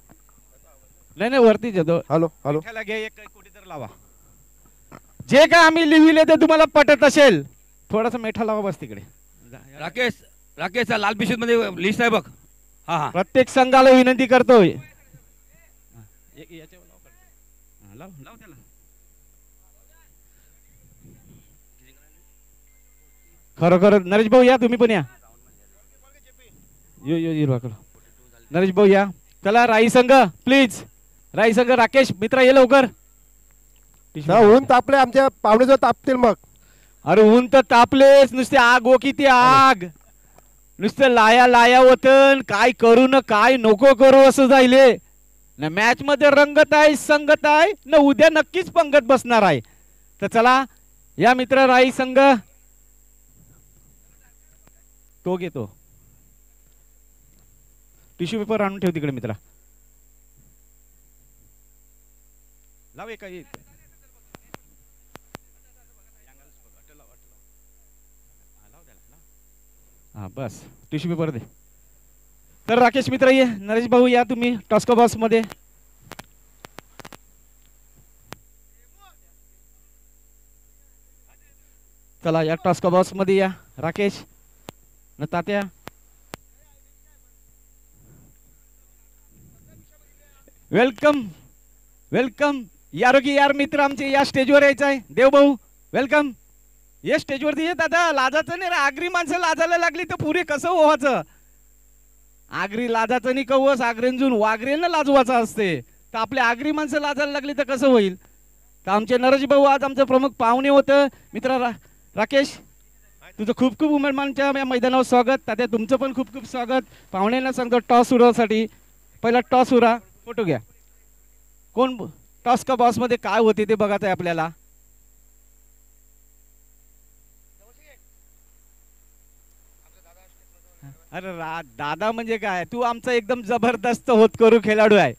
नाही नाही वरती येतो. Hello hello. मेठाला घे एक कोटी तर लावा. जे काय आम्ही लिहिले ते तुम्हाला पटत असेल थोडासा मेठा लावा बस तिकडे. राकेश राकेश लाल पिशवीमध्ये लिस्ट आहे बघ. हा हा प्रत्येक संघाला विनंती करतोय. खरोखर नरेश भाऊ या तुम्ही पण या. यो यो हिरवा नरेश भाऊ या. चला राई संघ प्लीज. राई संघ राकेश मित्र ये लवकर. ऊन तापले आमच्या पाहुणे जर तापतील मग. अरे ऊन तर तापलेच नुसते आग ओ किती आग. नुसतं लाया लाया वतन काय करू न काय नको करू असं जाईले. ना मॅच मध्ये रंगत आहे संगत आहे न उद्या नक्कीच पंगत बसणार आहे. तर चला या मित्र राई संघ. तो घेतो टिश्यू पेपर आणून ठेव तिकडे मित्रा. लाव एका हा बस टिश्यू पेपर दे. तर राकेश मित्र ये. नरेश भाऊ या तुम्ही टॉस्को बॉक्स मध्ये. चला या टॉस्को बॉक्स मध्ये या राकेश न तात्या. वेलकम वेलकम यारो की यार मित्र आमचे या स्टेजवर यायचं आहे. देव भाऊ वेलकम. ये स्टेजवरती ये दादा. लाजाचं नाही रे. आगरी माणसं लाजायला लागली तर पुरे कसं व्हायचं. आगरी लाजाचं नाही कवस आगरेंजून वागरेनं लाजवाचं असते. तर आपल्या आगरी माणसं लाजायला लागली तर कसं होईल. तर आमचे नरेश भाऊ आज आमचं प्रमुख पाहुणे होतं. मित्र राकेश तुझं खूप खूप उमेदवारांच्या या मैदानावर स्वागत. तात्या तुमचं पण खूप खूप स्वागत. पाहुण्यांना सांगतो टॉस उडवण्यासाठी पहिला टॉस उरा. फोटो घ्या. कोण टॉस का बॉस मध्ये काय होते ते बघायचं आहे आपल्याला. अरे दादा म्हणजे काय तू आमचा एकदम जबरदस्त होत करू खेळाडू आहे.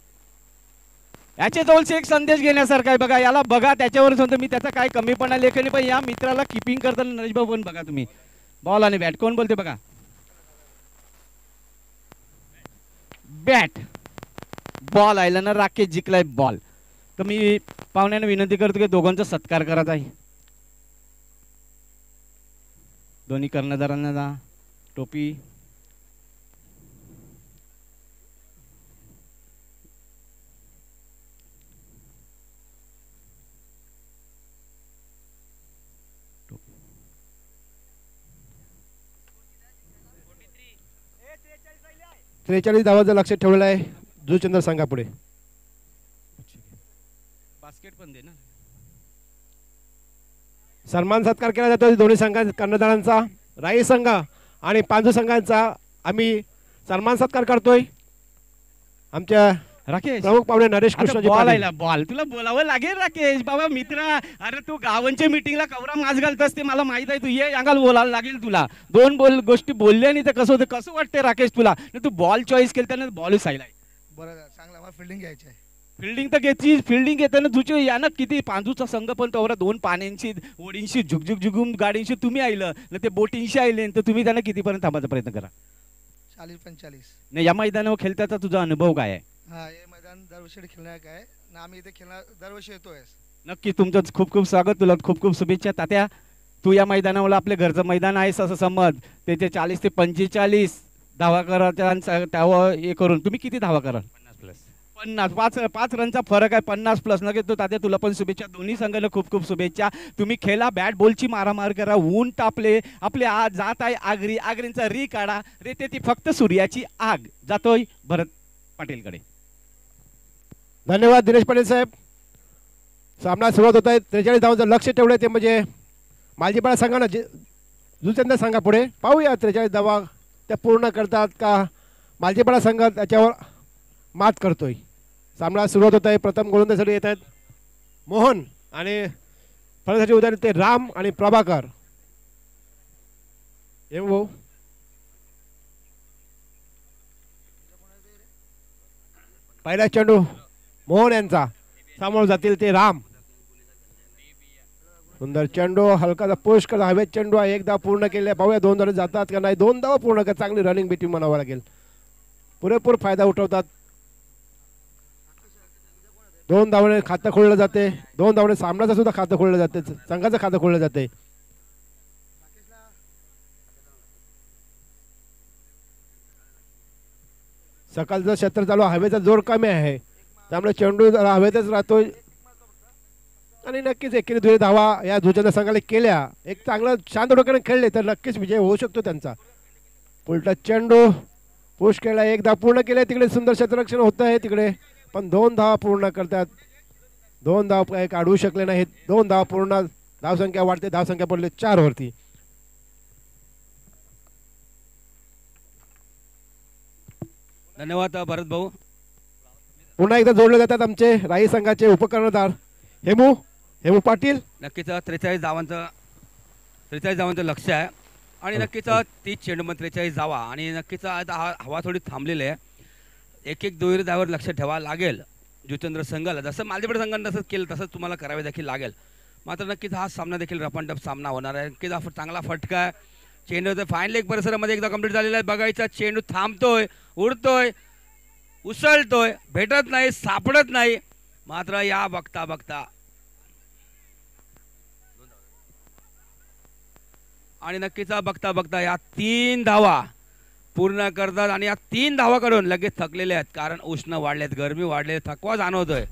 याच्या जवळचे एक संदेश घेण्यासारखा आहे बघा. याला बघा त्याच्यावर म्हणतो मी त्याचा काय कमीपणा लेखनी पण या मित्राला किपिंग करताना नरेश भाऊ पण बघा तुम्ही. बॉल आणि बॅट कोण बोलते बघा. बॅट बॉल आयला ना राकेश जिंकलाय बॉल. तर मी पाहुण्यांना विनंती करतो की दोघांचा सत्कार करायचा आहे. दोन्ही कर्णधारांना टोपी. त्रेचाळीस धावांचं लक्ष ठेवलेलं आहे जुचंद्र संघापुढे. बास्केट पण दे ना. सन्मान सत्कार केला जातो दोन्ही संघात कर्णधारांचा. राई संघ आणि पांजू संघांचा आम्ही सन्मान सत्कार करतोय. आमच्या राकेश प्रमुख पाहुणे नरेश कृष्णजी बॉल पाटील. आला बॉल तुला बोलावं लागेल राकेश बाबा मित्र. अरे तू गावांच्या मीटिंगला कवरा मास घालतस ते मला माहित आहे. तू ये अंगाल बोलायला लागेल तुला. दोन गोष्टी बोलल्या नाही तर कसं होतं कसं वाटतंय राकेश तुला. तू बॉल चॉईस केलं त्यानं बॉल सायलाय. बरं चांगला मला फिल्डिंग घ्यायची आहे. फिल्डिंग तर घेतली. फिल्डिंग घेताना तुझे यानं किती पांजूचा संघ पण तोवरा दोन पाण्यांशी ओढींशी झुकझुक झुगून गाडींशी तुम्ही आईलं ना ते बोटींशी आले तर तुम्ही त्यांना कितीपर्यंत थांबायचा प्रयत्न करा. 40-45. नाही या मैदानावर खेळताचा तुझा अनुभव काय आहे. हा हे मैदान दरवर्षी खेळणार काय ना आम्ही इथे खेळणार दरवर्षी येतोय. नक्की तुमचं खूप खूप स्वागत. तुला खूप खूप शुभेच्छा. तात्या तू या मैदानावर आपल्या घरचं मैदान आहेस असं समज. त्याचे 40 ते 45 धावा करायचा त्यावर हे करून तुम्ही किती धावा कराल. 50 पाच रनचा फरक आहे. 50+ नक्की तो तात्या तुला पण शुभेच्छा. दोन्ही संघाला खूप खूप शुभेच्छा. तुम्ही खेळा बॅट बॉलची मारामार करा. ऊन तापले आपले आज जात आहे आगरी. आगरींचा री काढा रे ते ती फक्त सूर्याची आग. जातोय भरत पाटीलकडे. धन्यवाद दिनेश पाटील साहेब. सामना सुरुवात होत आहे. 43 धावांचं लक्ष ठेवलं ते म्हणजे मालजीपाडा संघानं जुचंद संघा पुढे पाहूया 43 धावा त्या पूर्ण करतात का मालजीपाडा संघ त्याच्यावर मात करतोय. सामना सुरुवात होत आहे. प्रथम गोलंदाजीसाठी येत आहेत मोहन आणि फलंदाजी उद्या ते राम आणि प्रभाकर. हे भाऊ पहिला चेंडू मोहन यांचा. समोर जातील ते राम. सुंदर चेंडू हलकाचा पुश करता हवेत चेंडू आहे. एकदा पूर्ण केले पाहूया 2 धावा जातात का नाही. 2 धावा पूर्ण कर. चांगली रनिंग बॅटिंग म्हणावं लागेल. पुरेपूर फायदा उठवतात. 2 धावाने खातं खोललं जाते. 2 धावाने सामनाचं सुद्धा खातं खोललं जाते. संघाचं खातं खोललं जाते. सकाळचं क्षेत्र चालू हवेचा जोर कमी आहे त्यामुळे चेंडू जरा हवेतच राहतोय. आणि नक्कीच एकेरी 2 धावा या जुचंद संघाला केल्या. एक चांगलं शांत डोक्याने खेळले तर नक्कीच विजय होऊ शकतो त्यांचा. उलटा चेंडू पुश केला. 1 धाव पूर्ण केले. तिकडे सुंदर क्षेत्ररक्षण होत आहे तिकडे पण 2 धावा पूर्ण करतात. 2 धाव काही काढू शकले नाहीत. 2 धावा पूर्ण. धावसंख्या वाढते. धावसंख्या पडली 4 वरती. धन्यवाद भरत भाऊ. पुन्हा एकदा जोडले जातात आमचे राई संघाचे उपकर्णधार हेमू पाटील. नक्कीच 43 धावांचं लक्ष आहे आणि नक्कीच 30 चेंडूमध्ये 43 धावा आणि नक्कीच आता हवा थोडी थांबलेली आहे. एक दुहेरी धावावर लक्ष ठेवावं लागेल जुचंद्र संघाला. जसं मालजीपाडा संघाने तसंच केलं तसंच तुम्हाला करावे देखील लागेल. मात्र नक्कीच हा सामना देखील रफाटफ सामना होणार आहे. नक्कीच हा चांगला फटका आहे. चेंडू तर फायनल एक परिसरामध्ये एकदा कंप्लीट झालेला आहे. बघायचा चेंडू थांबतोय उडतोय उसळतोय भेटत नाही सापडत नाही. मात्र या बघता बघता आणि नक्कीच बघता बघता या 3 धावा पूर्ण करतात आणि या 3 धावा काढून लगेच थकलेले आहेत. कारण उष्ण वाढलेत गरमी वाढले थकवा जाणवतोय.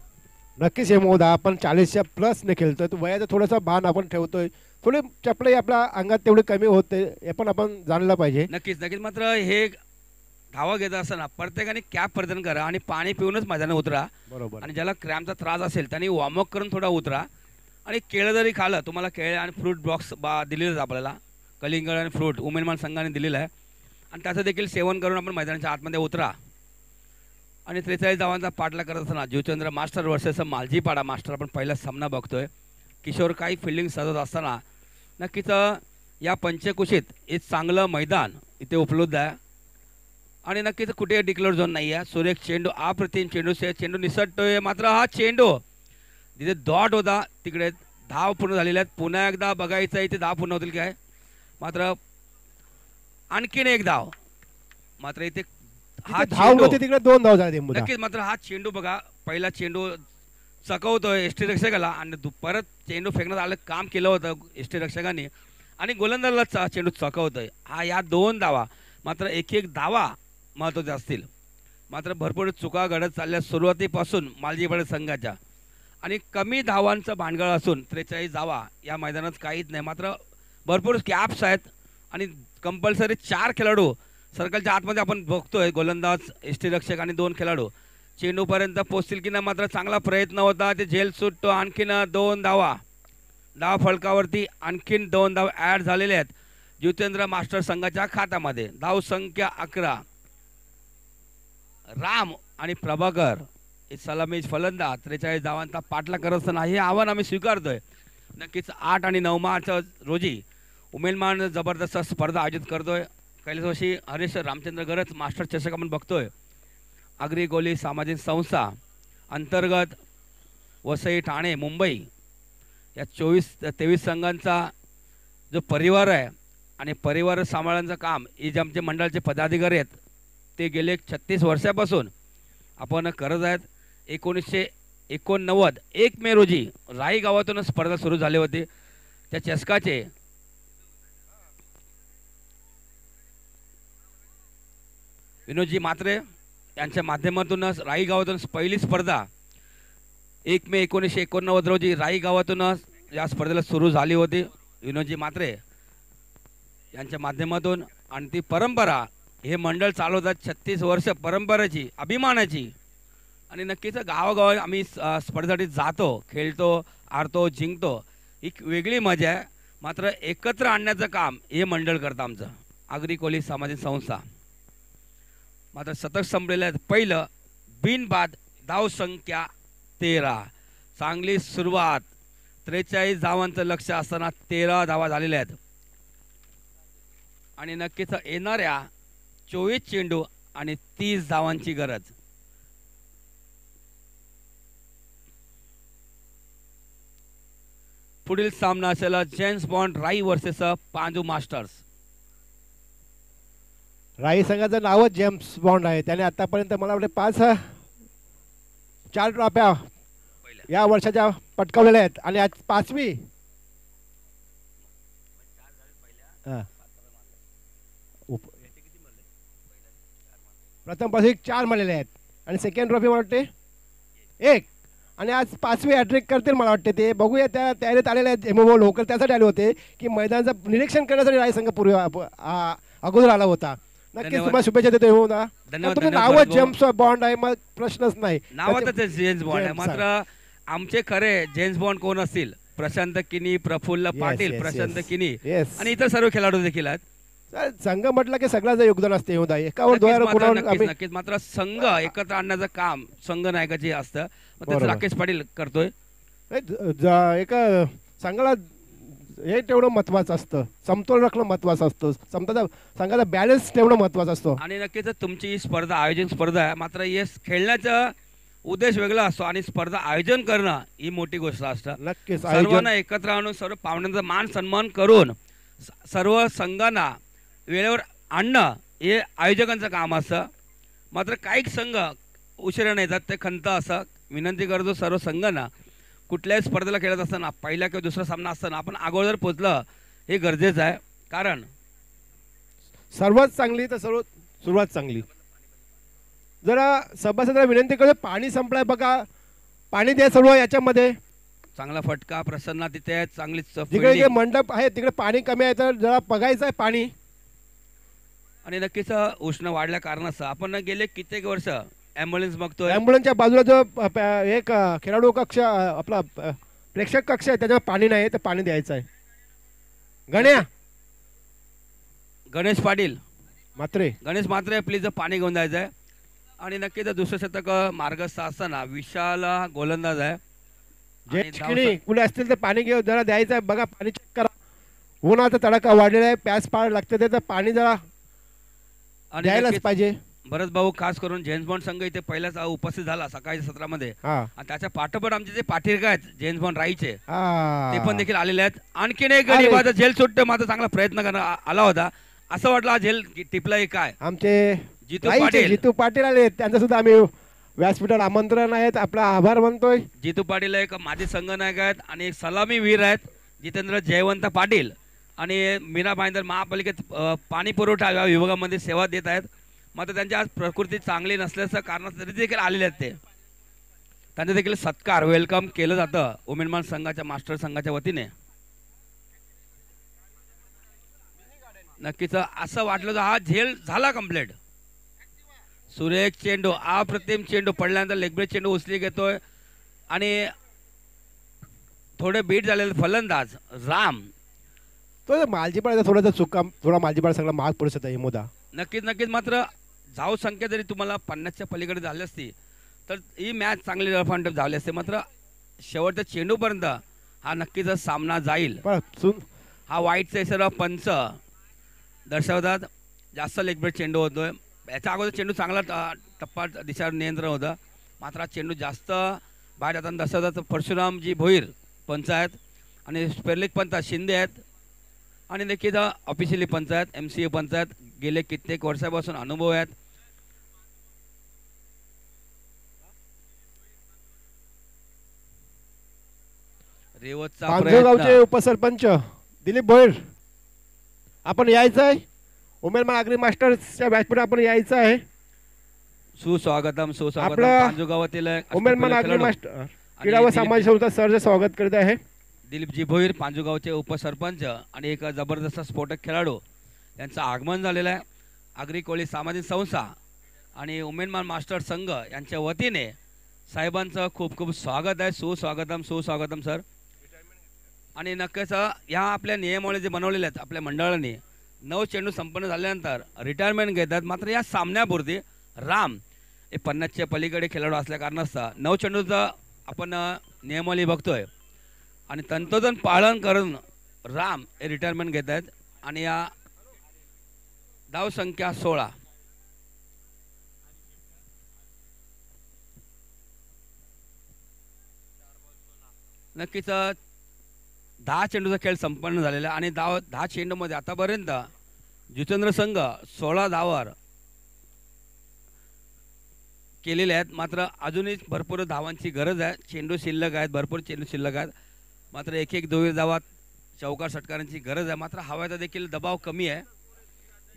नक्कीच हेमूदा आपण 40च्या प्लस ने खेळतोय. वयाचा थोडासा भान आपण ठेवतोय. थोडी चपळी आपल्या अंगात तेवढी कमी होते हे पण आपण जाणलं पाहिजे. नक्कीच नक्कीच. मात्र हे धावा घेत असताना प्रत्येकाने कॅप परिधान करा आणि पाणी पिऊनच मैदानात उतरा. बरोबर. आणि ज्याला क्रॅम्पचा त्रास असेल त्यांनी वॉर्मअप करून थोडा उतरा. आणि केळं जरी खाल्लं तुम्हाला केळे आणि फ्रूट बॉक्स दिलेलं आपल्याला कलिंगड आणि फ्रूट उमेदमान संघाने दिलेलं आहे आणि त्याचं देखील सेवन करून आपण मैदानाच्या आतमध्ये उतरा. आणि 43 धावांचा पाठला करत असताना जीवचंद्र मास्टर वर्सेस मालजीपाडा मास्टर आपण पहिला सामना बघतोय. किशोर काही फिल्डिंग साधत असताना नक्कीच या पंचकुशीत एक चांगलं मैदान इथे उपलब्ध आहे आणि नक्कीच कुठे डिक्लेअर झोन नाही आहे. सुरेख चेंडू अप्रतिम चेंडू निसटतोय. मात्र हा चेंडू जिथे डॉट होता तिकडे धाव पूर्ण झालेल्या आहेत. पुन्हा एकदा बघायचं इथे धाव पूर्ण होतील काय. मात्र आणखीन एक धाव. मात्र इथे हा धाव होते तिकडे 2 धाव झाले. नक्कीच. मात्र हा चेंडू बघा पहिला चेंडू चकवतोय एसटी रक्षकाला आणि परत चेंडू फेकण्यात आलं काम केलं होतं एसटी रक्षकाने आणि गोलंदाजाला चेंडू चकवतोय. हा या 2 धावा मात्र एक धावा महत्त्वाचे असतील. मात्र भरपूर चुका घडत चालल्या सुरुवातीपासून मालजीपाडा संघाच्या आणि कमी धावांचं भांडगळ असून 43 धावा या मैदानात काहीच नाही. मात्र भरपूर कॅप्स आहेत आणि कंपल्सरी 4 खेळाडू सर्कलच्या आतमध्ये आपण बघतोय. गोलंदाज एसटी रक्षक आणि 2 खेळाडू चेंडूपर्यंत पोहोचतील की नाही. मात्र चांगला प्रयत्न होता ते झेल सुटतो. आणखीन 2 धावा धाव फलकावरती आणखीन 2 धाव ॲड झालेले आहेत जितेंद्र मास्टर संघाच्या खात्यामध्ये. धाव संख्या 11. राम आणि प्रभाकर हे सलामी फलंदाज 43 धावांचा पाठलाग करत असताना हे आव्हान आम्ही स्वीकारतोय. नक्कीच 8 आणि 9 मार्च रोजी उमेदमान जबरदस्त स्पर्धा आयोजित करतोय. कैलासवासी हरीश रामचंद्र गरज मास्टर चषक आपण बघतोय. आगरी कोली सामाजिक संस्था अंतर्गत वसई ठाणे मुंबई या 23 संघांचा जो परिवार आहे आणि परिवार सांभाळण्याचं काम हे जे आमचे मंडळाचे पदाधिकारी आहेत ते गेले 36 वर्षापासून आपण करत आहेत. 1989 1 मे रोजी राई गावातून स्पर्धा सुरू झाली होती. त्या चषकाचे विनोदजी म्हात्रे यांच्या माध्यमातूनच राई गावातून पहिली स्पर्धा 1 मे 1989 रोजी राई गावातूनच या स्पर्धेला सुरू झाली होती. विनोदजी म्हात्रे यांच्या माध्यमातून आणि ती परंपरा हे मंडळ चालवतात 36 वर्ष परंपरेची अभिमानाची. आणि नक्कीच गावागावात आम्ही स्पर्धेसाठी जातो, खेळतो, हारतो, जिंकतो. ही वेगळी मजा आहे. मात्र एकत्र आणण्याचं काम हे मंडळ करतं आमचं आगरी कोली सामाजिक संस्था. मात्र शतक संपलेलं आहे. पहिलं बिनबाद धाव संख्या 13. चांगली सुरुवात. 43 धावांचं लक्ष असताना 13 धावा झालेल्या आहेत. आणि नक्कीच येणाऱ्या 24 चेंडू आणि 30 धावांची गरज. पुढील सामना असेल जेम्स बॉन्ड राई वर्सेस पांडू मास्टर्स. राई संघाचं नावच जेम्स बॉन्ड आहे. त्याने आतापर्यंत मला वाटते 4 ट्रॉफ्या या वर्षाच्या पटकावलेल्या आहेत आणि आज 5वी. प्रथम पासून 4 मिळालेले आहेत आणि सेकंड ट्रॉफी मला वाटते 1 आणि आज 5वी हॅट्रिक करतील मला वाटते. ते बघूया. त्या तयारीत आलेले आहेत. एमओ लोकल त्यासाठी आले होते की मैदानाचं निरीक्षण करण्यासाठी राई संघ पूर्वी अगोदर आला होता. नक्कीच तुम्हाला शुभेच्छा देतो. हो ना, तुम्ही नावच जेम्स बॉन्ड आहे मग प्रश्नच नाही. नावातच जेम्स बॉन्ड आहे. मात्र आमचे खरे जेम्स बॉन्ड कोण असतील? प्रशांत किनी, प्रफुल्ल पाटील, प्रशांत किनी आणि इतर सर्व खेळाडू देखील आहेत. संघ म्हटलं की सगळ्याचं योगदान असते. एकावर दोन नक्कीच. मात्र संघ एकत्र आणण्याचं काम संघ नायकाचे असतं. राकेश पाटील करतोय. एक संघाला हे ठेवणं महत्वाचं असतं. समतोल राखणं महत्वाचं असतं. संघाचा बॅलन्स ठेवणं महत्वाचं असतं. आणि नक्कीच तुमची स्पर्धा आयोजन स्पर्धा आहे. मात्र हे खेळण्याचा उद्देश वेगळा असतो आणि स्पर्धा आयोजन करणं ही मोठी गोष्ट असतं. नक्कीच सर्वांना एकत्र आणून सर्व पाहुण्यांचा मान सन्मान करून सर्व संघांना वेळेवर आणणं हे आयोजकांचं काम असतं. मात्र काही संघ उशिरा येतात ते खंत असं विनंती करतो सर्व संघांना कुठल्याही स्पर्धेला खेळत असताना पहिला किंवा दुसरा सामना असताना आपण अगोदर पोचलं हे गरजेचं आहे. कारण सर्वात चांगली तर सुरुवात चांगली. जरा सभासदांना विनंती करतो पाणी संपलाय बघा. पाणी द्या सर्व याच्यामध्ये. चांगला फटका प्रसन्न तिथे चांगली जिकडे मंडप आहे तिकडे पाणी कमी आहे तर जरा बघायचं आहे पाणी. आणि नक्कीच उष्ण वाढल्या कारणास्तव आपण गेले कित्येक वर्ष ॲम्ब्युलन्स बघतोय. ॲम्ब्युलन्सच्या बाजूला जो एक खेळाडू कक्ष आपला प्रेक्षक कक्ष आहे त्याच्यावर पाणी नाही तर पाणी द्यायचं आहे. गणेश पाटील गणेश म्हात्रे प्लीज पाणी घेऊन जायचं आहे. आणि नक्कीच दुसरं शतक मार्गस्थ असताना विशाल गोलंदाज आहे. कुठे असतील तर पाणी घेऊ जरा द्यायचं आहे. बघा पाणी चेक करा. उन्हाचा तडाखा वाढलेला आहे. प्यास पाड लागते तर पाणी जरा द्यायलाच पाहिजे. भरत भाऊ खास करून जेम्स बॉन्ड संघ इथे पहिलाच उपस्थित झाला सकाळच्या सत्रामध्ये. आणि त्याच्या पाठोपाठ आमचे जे पाठीरक आहेत जेम्स बॉन्ड राईचे ते पण देखील आलेले आहेत. आणखीन एक गडी झेल सुट्ट माझा चांगला प्रयत्न आला होता. असं वाटलं झेल टिपलाय काय. आमचे जितू पाटील आले त्यांचं सुद्धा आम्ही व्यासपीठावर आमंत्रण आहेत. आपला आभार मानतोय. जितू पाटील एक माजी संघनायक आहेत आणि एक सलामी वीर आहेत जितेंद्र जयवंत पाटील आणि मीरा भाईंदर महापालिकेत पाणी पुरवठा विभागामध्ये सेवा देत आहेत. मात्र त्यांच्या आज प्रकृती चांगली नसल्याचं कारण तरी देखील आलेले आहेत. त्यांचा देखील सत्कार वेलकम केलं जातं उमेदमान संघाच्या मास्टर संघाच्या वतीने. नक्कीच असं वाटलं तर हा झेल झाला कंप्लीट. सुरेख चेंडू अप्रतिम चेंडू पडल्यानंतर लेगब्रेक चेंडू उचली घेतोय आणि थोडे बीट झालेले फलंदाज राम. तो मालजीपाडा थोडासा चुका, थोडा मालजीपाडा सगळा महाग पडू शकता ही मुदा. नक्कीच नक्कीच. मात्र धाव संख्या जरी तुम्हाला 50च्या पलीकडे झाली असती तर ही मॅच चांगली रफांटप झाली असते. मात्र शेवटच्या चेंडूपर्यंत हा नक्कीच सामना जाईल. पण हा वाईटचा सर्व पंच दर्शवतात. जास्त लेगब्रेड चेंडू होतोय. याच्या अगोदर चेंडू चांगला टप्पा दिशा नियंत्रण होतं. मात्र हा चेंडू जास्त बाहेर जाताना दर्शवतात. परशुरामजी भोईर पंच आहेत आणि स्पेरलिक पंच शिंदे आहेत आणि नक्कीच ऑफिशियली पंच आहेत, MCA पंच आहेत. गेले कित्येक वर्षापासून अनुभव आहेत. रेवतचा पांजरगावचे प्रयत्न. उपसरपंच दिलीप भोईर, आपण यायचं आहे. उमेदमान आगरी मास्टर्सच्या बॅचमध्ये आपण यायचं आहे. सुस्वागतम सुस्वागतम. आपलं पांजूगावातील उमेदमान आगरी मास्टर क्रीडा व सामाजिक संस्था सरचे स्वागत करीत आहे. दिलीपजी भोईर पांजूगावचे उपसरपंच आणि एक जबरदस्त स्फोटक खेळाडू यांचं आगमन झालेलं आहे. आगरी कोळी सामाजिक संस्था आणि उमेदमान मास्टर संघ यांच्या वतीने साहेबांचं खूप खूप स्वागत आहे. सुस्वागतम सुस्वागतम सर. आणि नक्कीच ह्या आपल्या नियमावली जे बनवलेले आहेत आपल्या मंडळाने 9 चेंडू संपन्न झाल्यानंतर रिटायरमेंट घेतात. मात्र या सामन्यापुरती राम हे 50च्या पलीकडे खेळाडू असल्या कारणास्तव 9 चेंडूचं आपण नियमावली बघतोय आणि तंतोतंत पालन करून राम हे रिटायरमेंट घेत आहेत. आणि या धाव संख्या 16. नक्कीच 10 चेंडूचा खेळ संपन्न झालेला आणि 10 चेंडूमध्ये आतापर्यंत जितेंद्र संघ 16 धावावर केलेले आहेत. मात्र अजूनही भरपूर धावांची गरज आहे. चेंडू शिल्लक आहेत, भरपूर चेंडू शिल्लक आहेत. मात्र एक एक 2 धावात चौकार षटकारांची गरज आहे. मात्र हव्याचा देखील दबाव कमी आहे.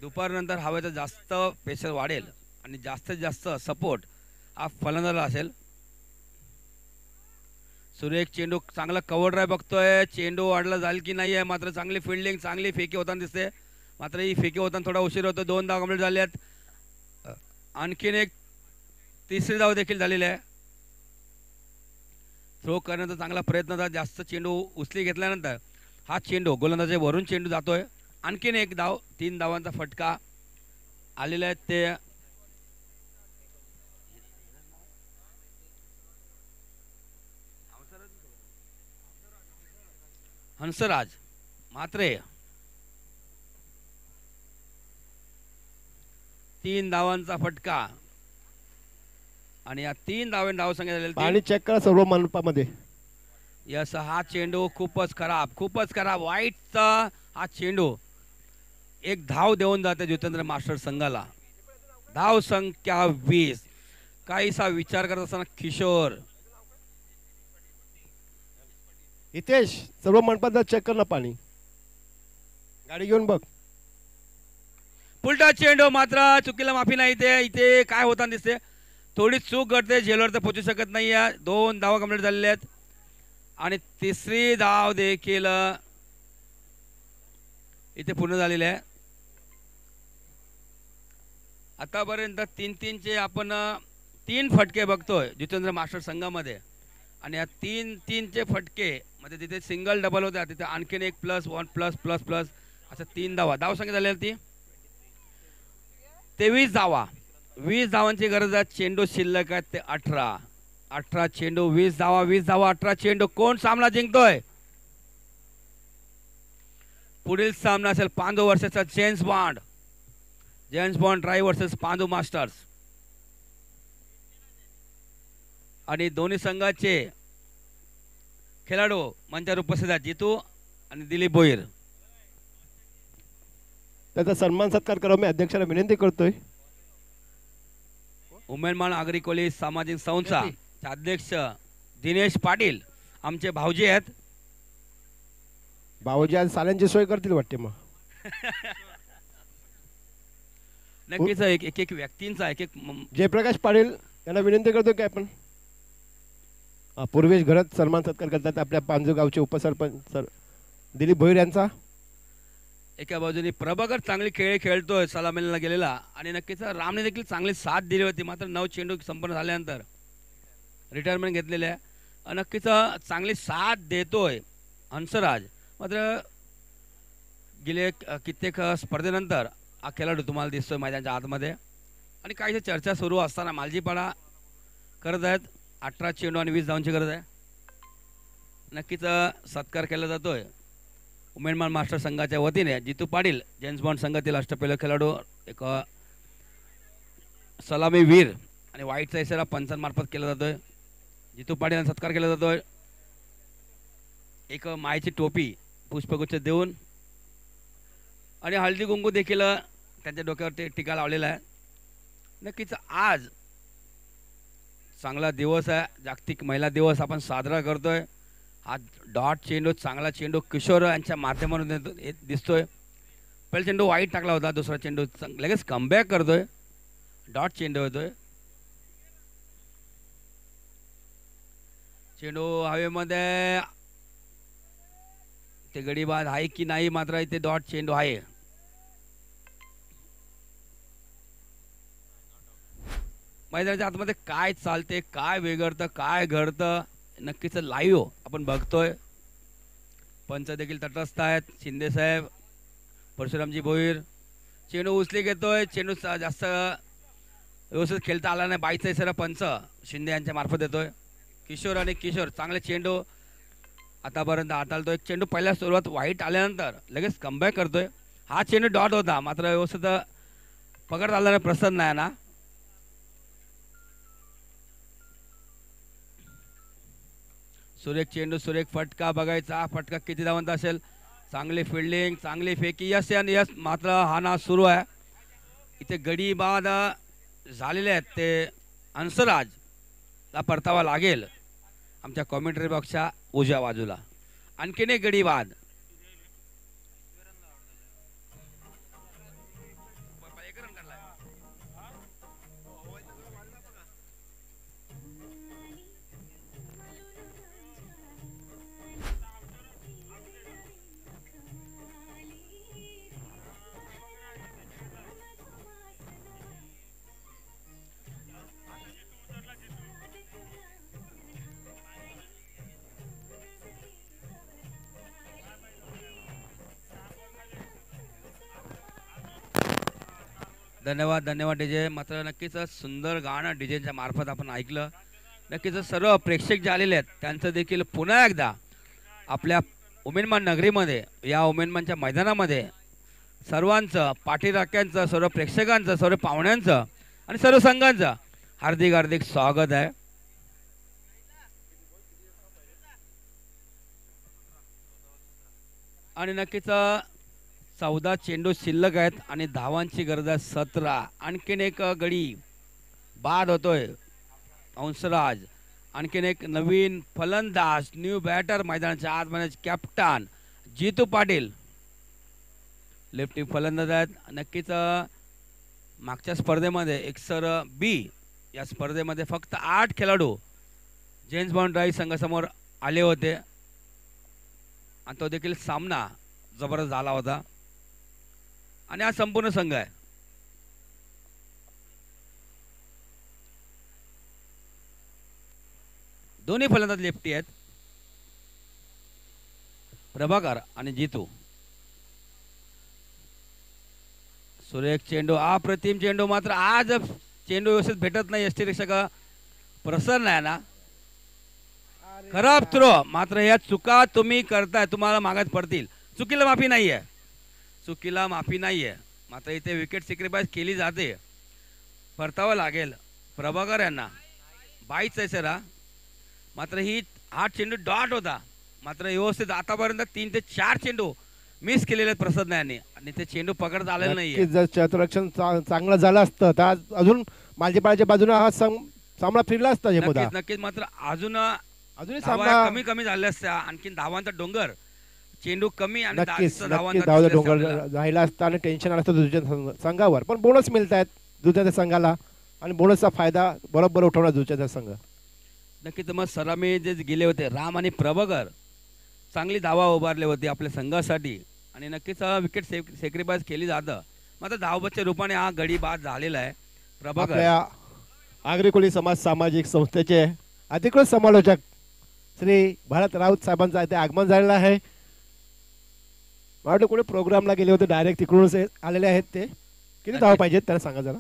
दुपारनंतर हव्याचा जास्त प्रेशर वाढेल आणि जास्तीत जास्त सपोर्ट हा फलंदाजाला असेल. सुरेख चेंडू चांगला कव्हर ड्राईव्ह बघतोय. चेंडू वाढला जाईल की नाही आहे. मात्र चांगली फिल्डिंग, चांगली फेकी होताना दिसते. मात्र ही फेकी होताना थोडा उशीर होतो. 2 धाव कंप्लीट झाले आहेत. आणखीन एक 3री धाव देखील झालेली आहे. थ्रो करण्याचा चांगला प्रयत्न होता. जास्त चेंडू उचली घेतल्यानंतर हा चेंडू गोलंदाजे वरून चेंडू जातोय. आणखीन एक धाव, 3 धावांचा फटका आलेला आहे. ते हंसराज मात्रे 3 धावांचा फटका आणि या 3 धावांनी धाव संख्या झालेली. पाणी चेक करा सर्व मंडपामध्ये. यस, हा चेंडू खूपच खराब वाईटचा हा चेंडू. एक धाव देऊन जाते जितेंद्र मास्टर संघाला. धाव संख्या 20. काहीसा विचार करत असताना किशोर हितेश सर्व मंडपात चेक कर ना पाणी. गाडी घेऊन बघ. पुलटा चेंडू. मात्र चुकीला माफी नाही. इथे काय होताना दिसते, थोडी चूक घडते. झेलवर तर पोहोचू शकत नाही. 2 धावा कंप्लीट झालेल्या आहेत आणि 3री धाव देखील इथे पूर्ण झालेली आहे. आतापर्यंत 3-3चे आपण 3 फटके बघतोय जितेंद्र मास्टर संघामध्ये आणि या 3-3चे फटके मध्ये तिथे सिंगल डबल होत्या. तिथे आणखीन एक +1 +++ असं 3 धावा. धाव संख्या झालेली ती 23 धावा. 20 धावांची गरज आहे. चेंडू शिल्लक आहेत ते 18 चेंडू 20 धावा 18 चेंडू. कोण सामना जिंकतोय? पुढील सामना असेल Pandu versus James bond try versus Pandu masters. आणि दोन्ही संघाचे खेळाडू मंचावर उपस्थित आहेत. जितू आणि दिलीप भोईर. त्याचा सन्मान सत्कार करा मी अध्यक्षाला विनंती करतोय. उमेदमान आगरी कोळी सामाजिक संस्था अध्यक्ष दिनेश पाटील आमचे भाऊजी आहेत. भाऊजी आज साल्यांची सोय करतील वाटते. मग नक्कीच एक व्यक्तींचा एक जयप्रकाश पाटील यांना विनंती करतो की आपण पूर्वेश घरात सन्मान सत्कार करतात आपल्या पांजू गावचे उपसरपंच सर दिलीप भोईर यांचा. एका बाजूने प्रभाकर चांगली खेळ खेळतोय सलामीला गेलेला आणि नक्कीच रामने देखील चांगली साथ दिली होती. मात्र 9 चेंडू संपन्न झाल्यानंतर रिटायरमेंट घेतलेले आहे. नक्कीच चांगली साथ देतोय हंसराज. मात्र गेले कित्येक स्पर्धेनंतर हा खेळाडू तुम्हाला दिसतोय मैदानाच्या आतमध्ये. आणि काही चर्चा सुरू असताना मालजीपाडा करत आहेत. 18 चेंडू आणि 20 धावांची गरज आहे. नक्कीच सत्कार केला जातोय उमेदमान मास्टर संघाच्या वतीने. जितू पाटील जेम्स बॉन्ड संघातील अष्टपैलू खेळाडू, एक सलामी वीर आणि वाईटचा इशारा पंचांमार्फत केला जातोय. जितू पाटील यांचा सत्कार केला जातोय. एक मायेची टोपी पुष्पगुच्छ देऊन आणि हळदी कुंकू देखील त्यांच्या डोक्यावर टीका लावलेला आहे. नक्कीच आज चांगला दिवस आहे. जागतिक महिला दिवस आपण साजरा करतोय. हा डॉट चेंडू, चांगला चेंडू किशोर यांच्या माध्यमातून दिसतोय. पहिला चेंडू वाईट टाकला होता, दुसरा चेंडू लगेच कमबॅक करतोय. डॉट चेंडू होतोय. चेंडू हवेमध्ये, ते गडीबाद आहे की नाही, मात्र इथे डॉट चेंडू आहे. मैदानाच्या आतमध्ये काय चालते, काय वेगळतं, काय घडतं, नक्कीच लाईव्ह आपण बघतोय. पंच देखील तटस्थ आहेत. शिंदे साहेब, परशुरामजी भोईर. चेंडू उचली घेतोय. चेंडू जास्त व्यवस्थित खेळता आला नाही. बाईचा इशारा पंच शिंदे यांच्या मार्फत देतोय. किशोर आणि किशोर चांगले चेंडू आतापर्यंत हाताळतोय. चेंडू पहिल्या सुरुवात वाईट आल्यानंतर लगेच कमबॅक करतोय. हा चेंडू डॉट होता, मात्र व्यवस्थित पकड आला नाही प्रसन्न आहे ना. सुरेख चेंडू, सुरेख फटका बघायचा. फटका किती धावंत असेल. चांगली फिल्डिंग, चांगली फेकी. यस आणि यस. मात्र हा नाच सुरू आहे. इथे गडी बाद झालेले आहेत ते हंसराजला परतावा लागेल आमच्या कॉमेंटरी बॉक्सच्या उजव्या बाजूला. आणखीन एक गडी बाद. धन्यवाद धन्यवाद डीजे. मात्र नक्कीच सुंदर गाणं डीजेच्या मार्फत आपण ऐकलं. नक्कीच सर्व प्रेक्षक जे आलेले आहेत त्यांचं देखील पुन्हा एकदा आपल्या उमेदमान नगरीमध्ये, या उमेदमानच्या मैदानामध्ये सर्वांचं, पाठीराख्यांचं, सर्व प्रेक्षकांचं, सर्व पाहुण्यांचं आणि सर्व संघांचं हार्दिक हार्दिक स्वागत आहे. आणि नक्कीच 14 चेंडू शिल्लक आहेत आणि धावांची गरज आहे 17. आणखीन एक गडी बाद होतोय हंसराज. आणखीन एक नवीन फलंदाज, न्यू बॅटर मैदानाच्या आतमध्ये कॅप्टन जितू पाटील लेफ्टी फलंदाज आहेत. नक्कीच मागच्या स्पर्धेमध्ये एक्सर बी या स्पर्धेमध्ये फक्त 8 खेळाडू जेम्स बॉन्ड राईस संघासमोर आले होते आणि तो देखील सामना जबरदस्त झाला होता. आणि हा संपूर्ण संघ आहे. दोन्ही फलंदाज लेफ्टी आहेत, प्रभाकर आणि जितू. सुरेख चेंडू, अप्रतिम चेंडू. मात्र आज चेंडू व्यवस्थित भेटत नाही. एसटी रिक्षा प्रसन्न आहे ना. खराब थ्रो. मात्र या चुका तुम्ही करताय, तुम्हाला मागत पडतील. चुकीला माफी नाहीये, चुकीला माफी नाहीये. मात्र इथे विकेट सिक्रिफाईस केली जाते. परतावं लागेल प्रभाकर यांना. 22 इशारा. मात्र हा चेंडू डॉट होता. मात्र व्यवस्थित आतापर्यंत 3 ते 4 चेंडू मिस केलेले प्रसन्न यांनी आणि ते चेंडू पकडत आलेलं नाहीये. जर क्षेत्ररक्षण चांगलं झालं असतं तर अजून मालजीपाड्याच्या बाजूने हा सामना फिरला असता. नक्कीच नक्कीच. मात्र अजूनही सामना कमी कमी झाले असत्या. आणखीन धावांचा डोंगर, चेंडू कमी आणि नक्कीच धावांचा धावाचा डोंगर राहिला असता आणि टेन्शन आलं असतं दुसऱ्या संघावर. पण बोनस मिळत आहेत दुसऱ्या संघाला आणि बोनसचा फायदा बरोबर उठवणार दुसऱ्या संघ. नक्कीच. मग सलामी जे गेले होते राम आणि प्रभाकर, चांगली धावा उभारले होते आपल्या संघासाठी आणि नक्कीच विकेट सेक्रिफाईस केली जातं. मात्र धावबच्या रूपाने हा गडी बाद झालेला आहे. प्रभाकर आगरी कोळी समाज सामाजिक संस्थेचे अधिकृत समालोचक श्री भारत राऊत साहेबांचं इथे आगमन झालेलं आहे. मला वाटतं कुठे प्रोग्रामला गेले होते, डायरेक्ट तिकडूनच आलेले आहेत ते. किती धावा पाहिजेत त्यांना सांगा जरा.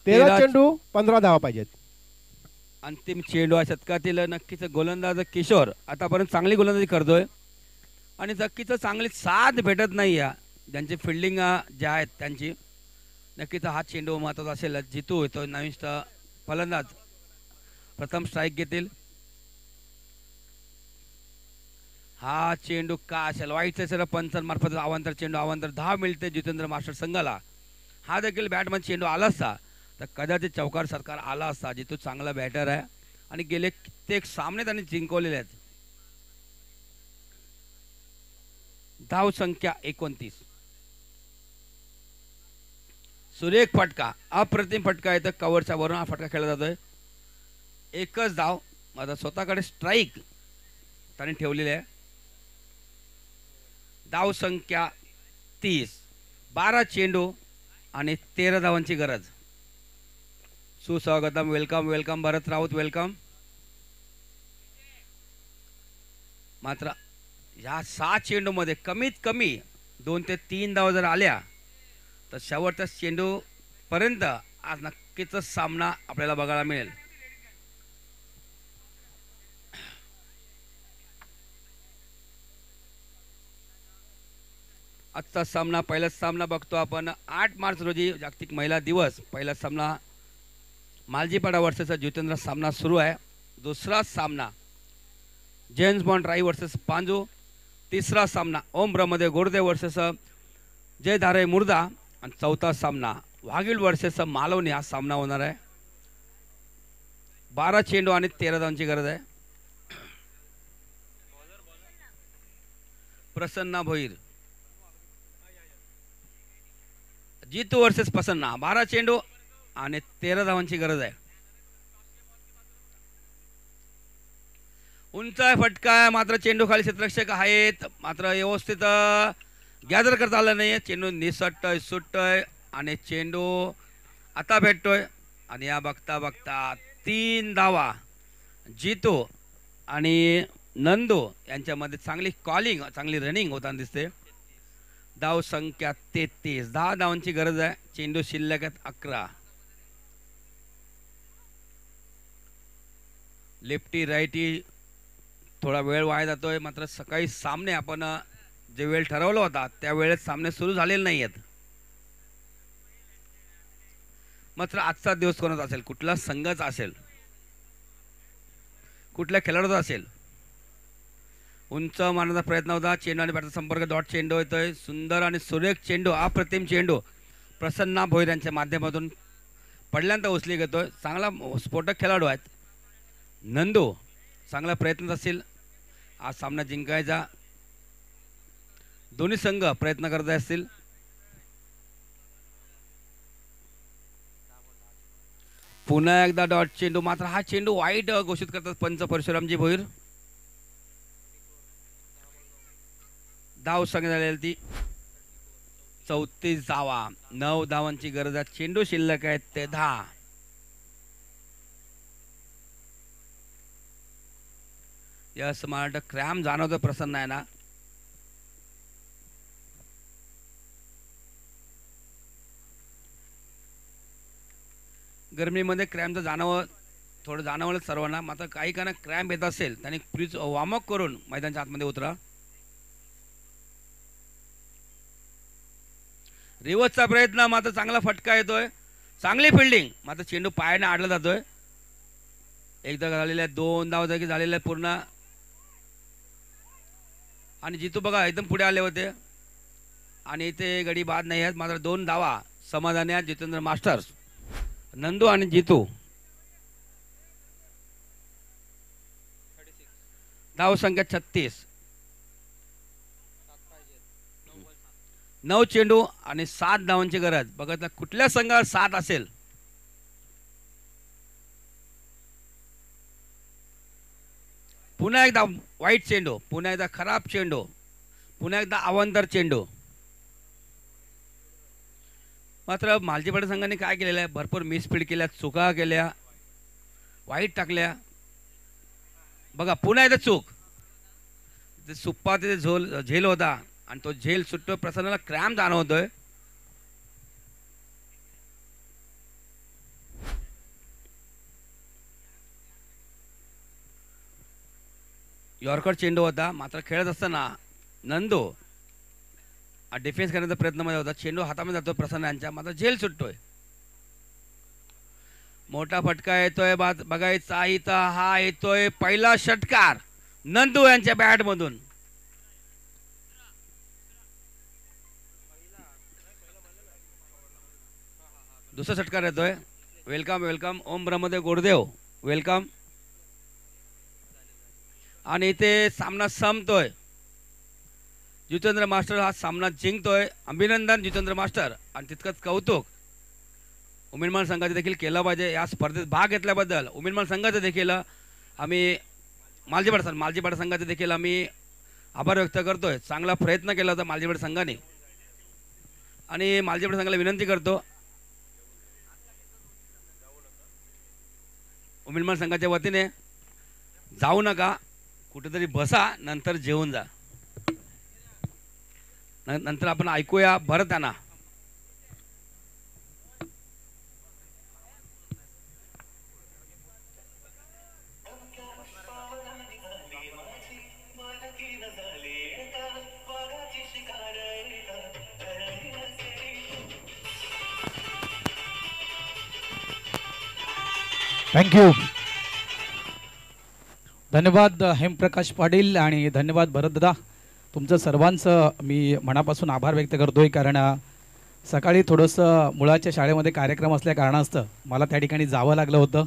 13 चेंडू 15 धावा पाहिजेत. अंतिम चेंडू आहे शतकातील. नक्कीच गोलंदाज किशोर आतापर्यंत चांगली गोलंदाजी करतोय आणि नक्कीच चांगली साथ भेटत नाही या ज्यांची फिल्डिंग ज्या आहेत त्यांची. नक्कीच हा चेंडू महत्वाचा असेल. जितू येतो नवीन फलंदाज प्रथम स्ट्राईक घेतील. हा चेंडू का असेल वाईट असेल. पंचांमार्फत अवांतर चेंडू अवांतर धाव मिळते जितेंद्र मास्टर संघाला. हा देखील बॅटमध्ये चेंडू आला असता तर कदाचित चौकार सरकार आला असता. जितू चांगला बॅटर आहे आणि गेले कित्येक सामने त्यांनी जिंकवलेले आहेत. धाव संख्या 29. सुरेख फटका अप्रतिम फटका आहे तर कव्हरच्या वरून हा फटका खेळला जातोय. एकच धाव माझा स्वतःकडे स्ट्राईक त्याने ठेवलेली आहे. धाव संख्या 30. 12 चेंडू आणि 13 धावांची गरज. सुस्वागतम. वेलकम वेलकम भरत राऊत वेलकम. मात्र या 6 चेंडू मध्ये कमीत कमी 2 ते 3 धावा जर आल्या तर शेवटच्या चेंडू पर्यंत आज नक्कीच सामना आपल्याला बघायला मिळेल. आजचा सामना पहिलाच सामना बघतो आपण. 8 मार्च रोजी जागतिक महिला दिवस. पहिला सामना मालजीपाडा वर्सेस जितेंद्र सामना सुरू आहे. दुसरा सामना जेम्स बॉन्ड राई वर्सेस पांजू. तिसरा सामना ओम ब्रह्मदेव गोरदे वर्सेस जय धारे मुर्दा. आणि चौथा सामना वाघील वर्सेस मालवणी हा सामना होणार आहे. 12 चेंडू आणि 13 धावांची गरज आहे. प्रसन्ना भोईर जितू वर्सेस प्रसन्ना. 12 चेंडू आणि 13 धावांची गरज आहे. उंच फटका आहे मात्र चेंडू खाली क्षेत्ररक्षक आहेत मात्र व्यवस्थित गॅदर करता आलं नाही. चेंडू निसटतोय सुटतोय आणि चेंडू आता भेटतोय आणि या बघता बघता 3 धावा जितू आणि नंदू यांच्यामध्ये चांगली कॉलिंग चांगली रनिंग होताना दिसते. धाव संख्या 33. 10 धावांची गरज आहे. चेंडू शिल्लक आहेत 11. लेफ्टी राईटी थोडा वेळ वाया जातोय मात्र सकाळी सामने आपण जे वेळ ठरवला होता त्या वेळेत सामने सुरू झालेले नाही आहेत. मात्र आजचा दिवस कोणाचा असेल कुठला संघाचा असेल कुठल्या खेळाडूचा असेल. उंच मारण्याचा प्रयत्न होता. चेंडू आणि बॅटचा संपर्क. डॉट चेंडू येतोय. सुंदर आणि सुरेख चेंडू अप्रतिम चेंडू प्रसन्ना भोईर यांच्या माध्यमातून पडल्यानंतर उचली घेतोय. चांगला स्फोटक खेळाडू आहेत. नंदू चांगला प्रयत्न असेल आज सामना जिंकायचा. दोन्ही संघ प्रयत्न करत असतील. पुन्हा एकदा डॉट चेंडू मात्र हा चेंडू वाईट घोषित करतात पंच परशुरामजी भोईर. धाव संख्या झालेली ती 34 धावा. 9 धावांची गरज आहे. चेंडू शिल्लक आहेत ते 10. यस मला वाटतं क्रॅम जाणवतं प्रसन्न आहे ना. गरमीमध्ये क्रॅमचं थोडं जाणवलं सर्वांना. मात्र काही काना क्रॅम्प येत असेल त्यांनी प्लीज वॉर्मअप करून मैदानाच्या आतमध्ये उतरा. रिवर्सचा प्रयत्न मात्र चांगला फटका येतोय. चांगली फिल्डिंग मात्र चेंडू पायाने आडला जातोय. एकदा झालेल्या 2 धावा जागी झालेल्या पूर्ण. आणि जितू बघा एकदम पुढे आले होते आणि इथे गडी बाद नाही आहेत मात्र 2 धावा समाधानी आहेत जितेंद्र मास्टर्स. नंदू आणि जितू. धाव संख्या 36. 9 चेंडू आणि 7 धावांची गरज. बघत कुठल्या संघावर 7 असेल. पुन्हा एकदा वाईट चेंडू. पुन्हा एकदा खराब चेंडू. पुन्हा एकदा अवांतर चेंडू. मात्र मालजीपाडा संघाने काय केलेलं आहे भरपूर मिसफीड केल्या चुका केल्या वाईट टाकल्या. बघा पुन्हा एकदा चूक. ते सुप्पा तिथे झेल होता आणि तो झेल सुटतो, प्रसन्नाला क्रॅम्प जाणवतोय. यॉर्कर चेंडू होता, मात्र खेळत असताना नंदू डिफेन्स करण्याचा प्रयत्नामध्ये होता. चेंडू हातामध्ये जातो प्रसन्न यांच्या, मात्र झेल सुटतोय. मोठा फटका येतोय बघायचा इथं. हा येतोय पहिला षटकार नंदू यांच्या बॅट मधून. दुसरा षटकार येतोय. वेलकम वेलकम ओम ब्रह्मदेव गोडदेव वेलकम. आणि इथे सामना संपतोय. जितेंद्र मास्टर हा सामना जिंकतोय. अभिनंदन जितेंद्र मास्टर आणि तितकंच कौतुक उमेदमान संघाचे देखील केलं पाहिजे. या स्पर्धेत भाग घेतल्याबद्दल उमेदमान संघाचे देखील आम्ही मालजीपाडा संघाचे देखील आम्ही आभार व्यक्त करतोय. चांगला प्रयत्न केला होता मालजीपाडा संघाने आणि मालजीपाडा संघाला विनंती करतो उमेदमान संघाच्या वतीने जाऊ नका, कुठेतरी बसा, नंतर जेवून जा. नंतर आपण ऐकूया भरत यांना. थँक्यू. धन्यवाद हेमप्रकाश पाटील आणि धन्यवाद भरतदादा. तुमचं सर्वांचं मी मनापासून आभार व्यक्त करतोय, कारण सकाळी थोडंसं मुलाच्या शाळेमध्ये कार्यक्रम असल्या कारणास्तव मला त्या ठिकाणी जावं लागलं होतं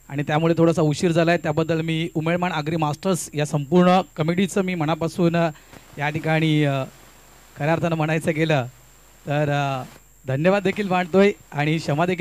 आणि त्यामुळे थोडासा उशीर झाला आहे. त्याबद्दल मी उमेदमान आग्री मास्टर्स या संपूर्ण कमिटीचं मी मनापासून या ठिकाणी खऱ्या अर्थानं म्हणायचं गेलं तर धन्यवाद देखील मानतोय आणि क्षमा देखील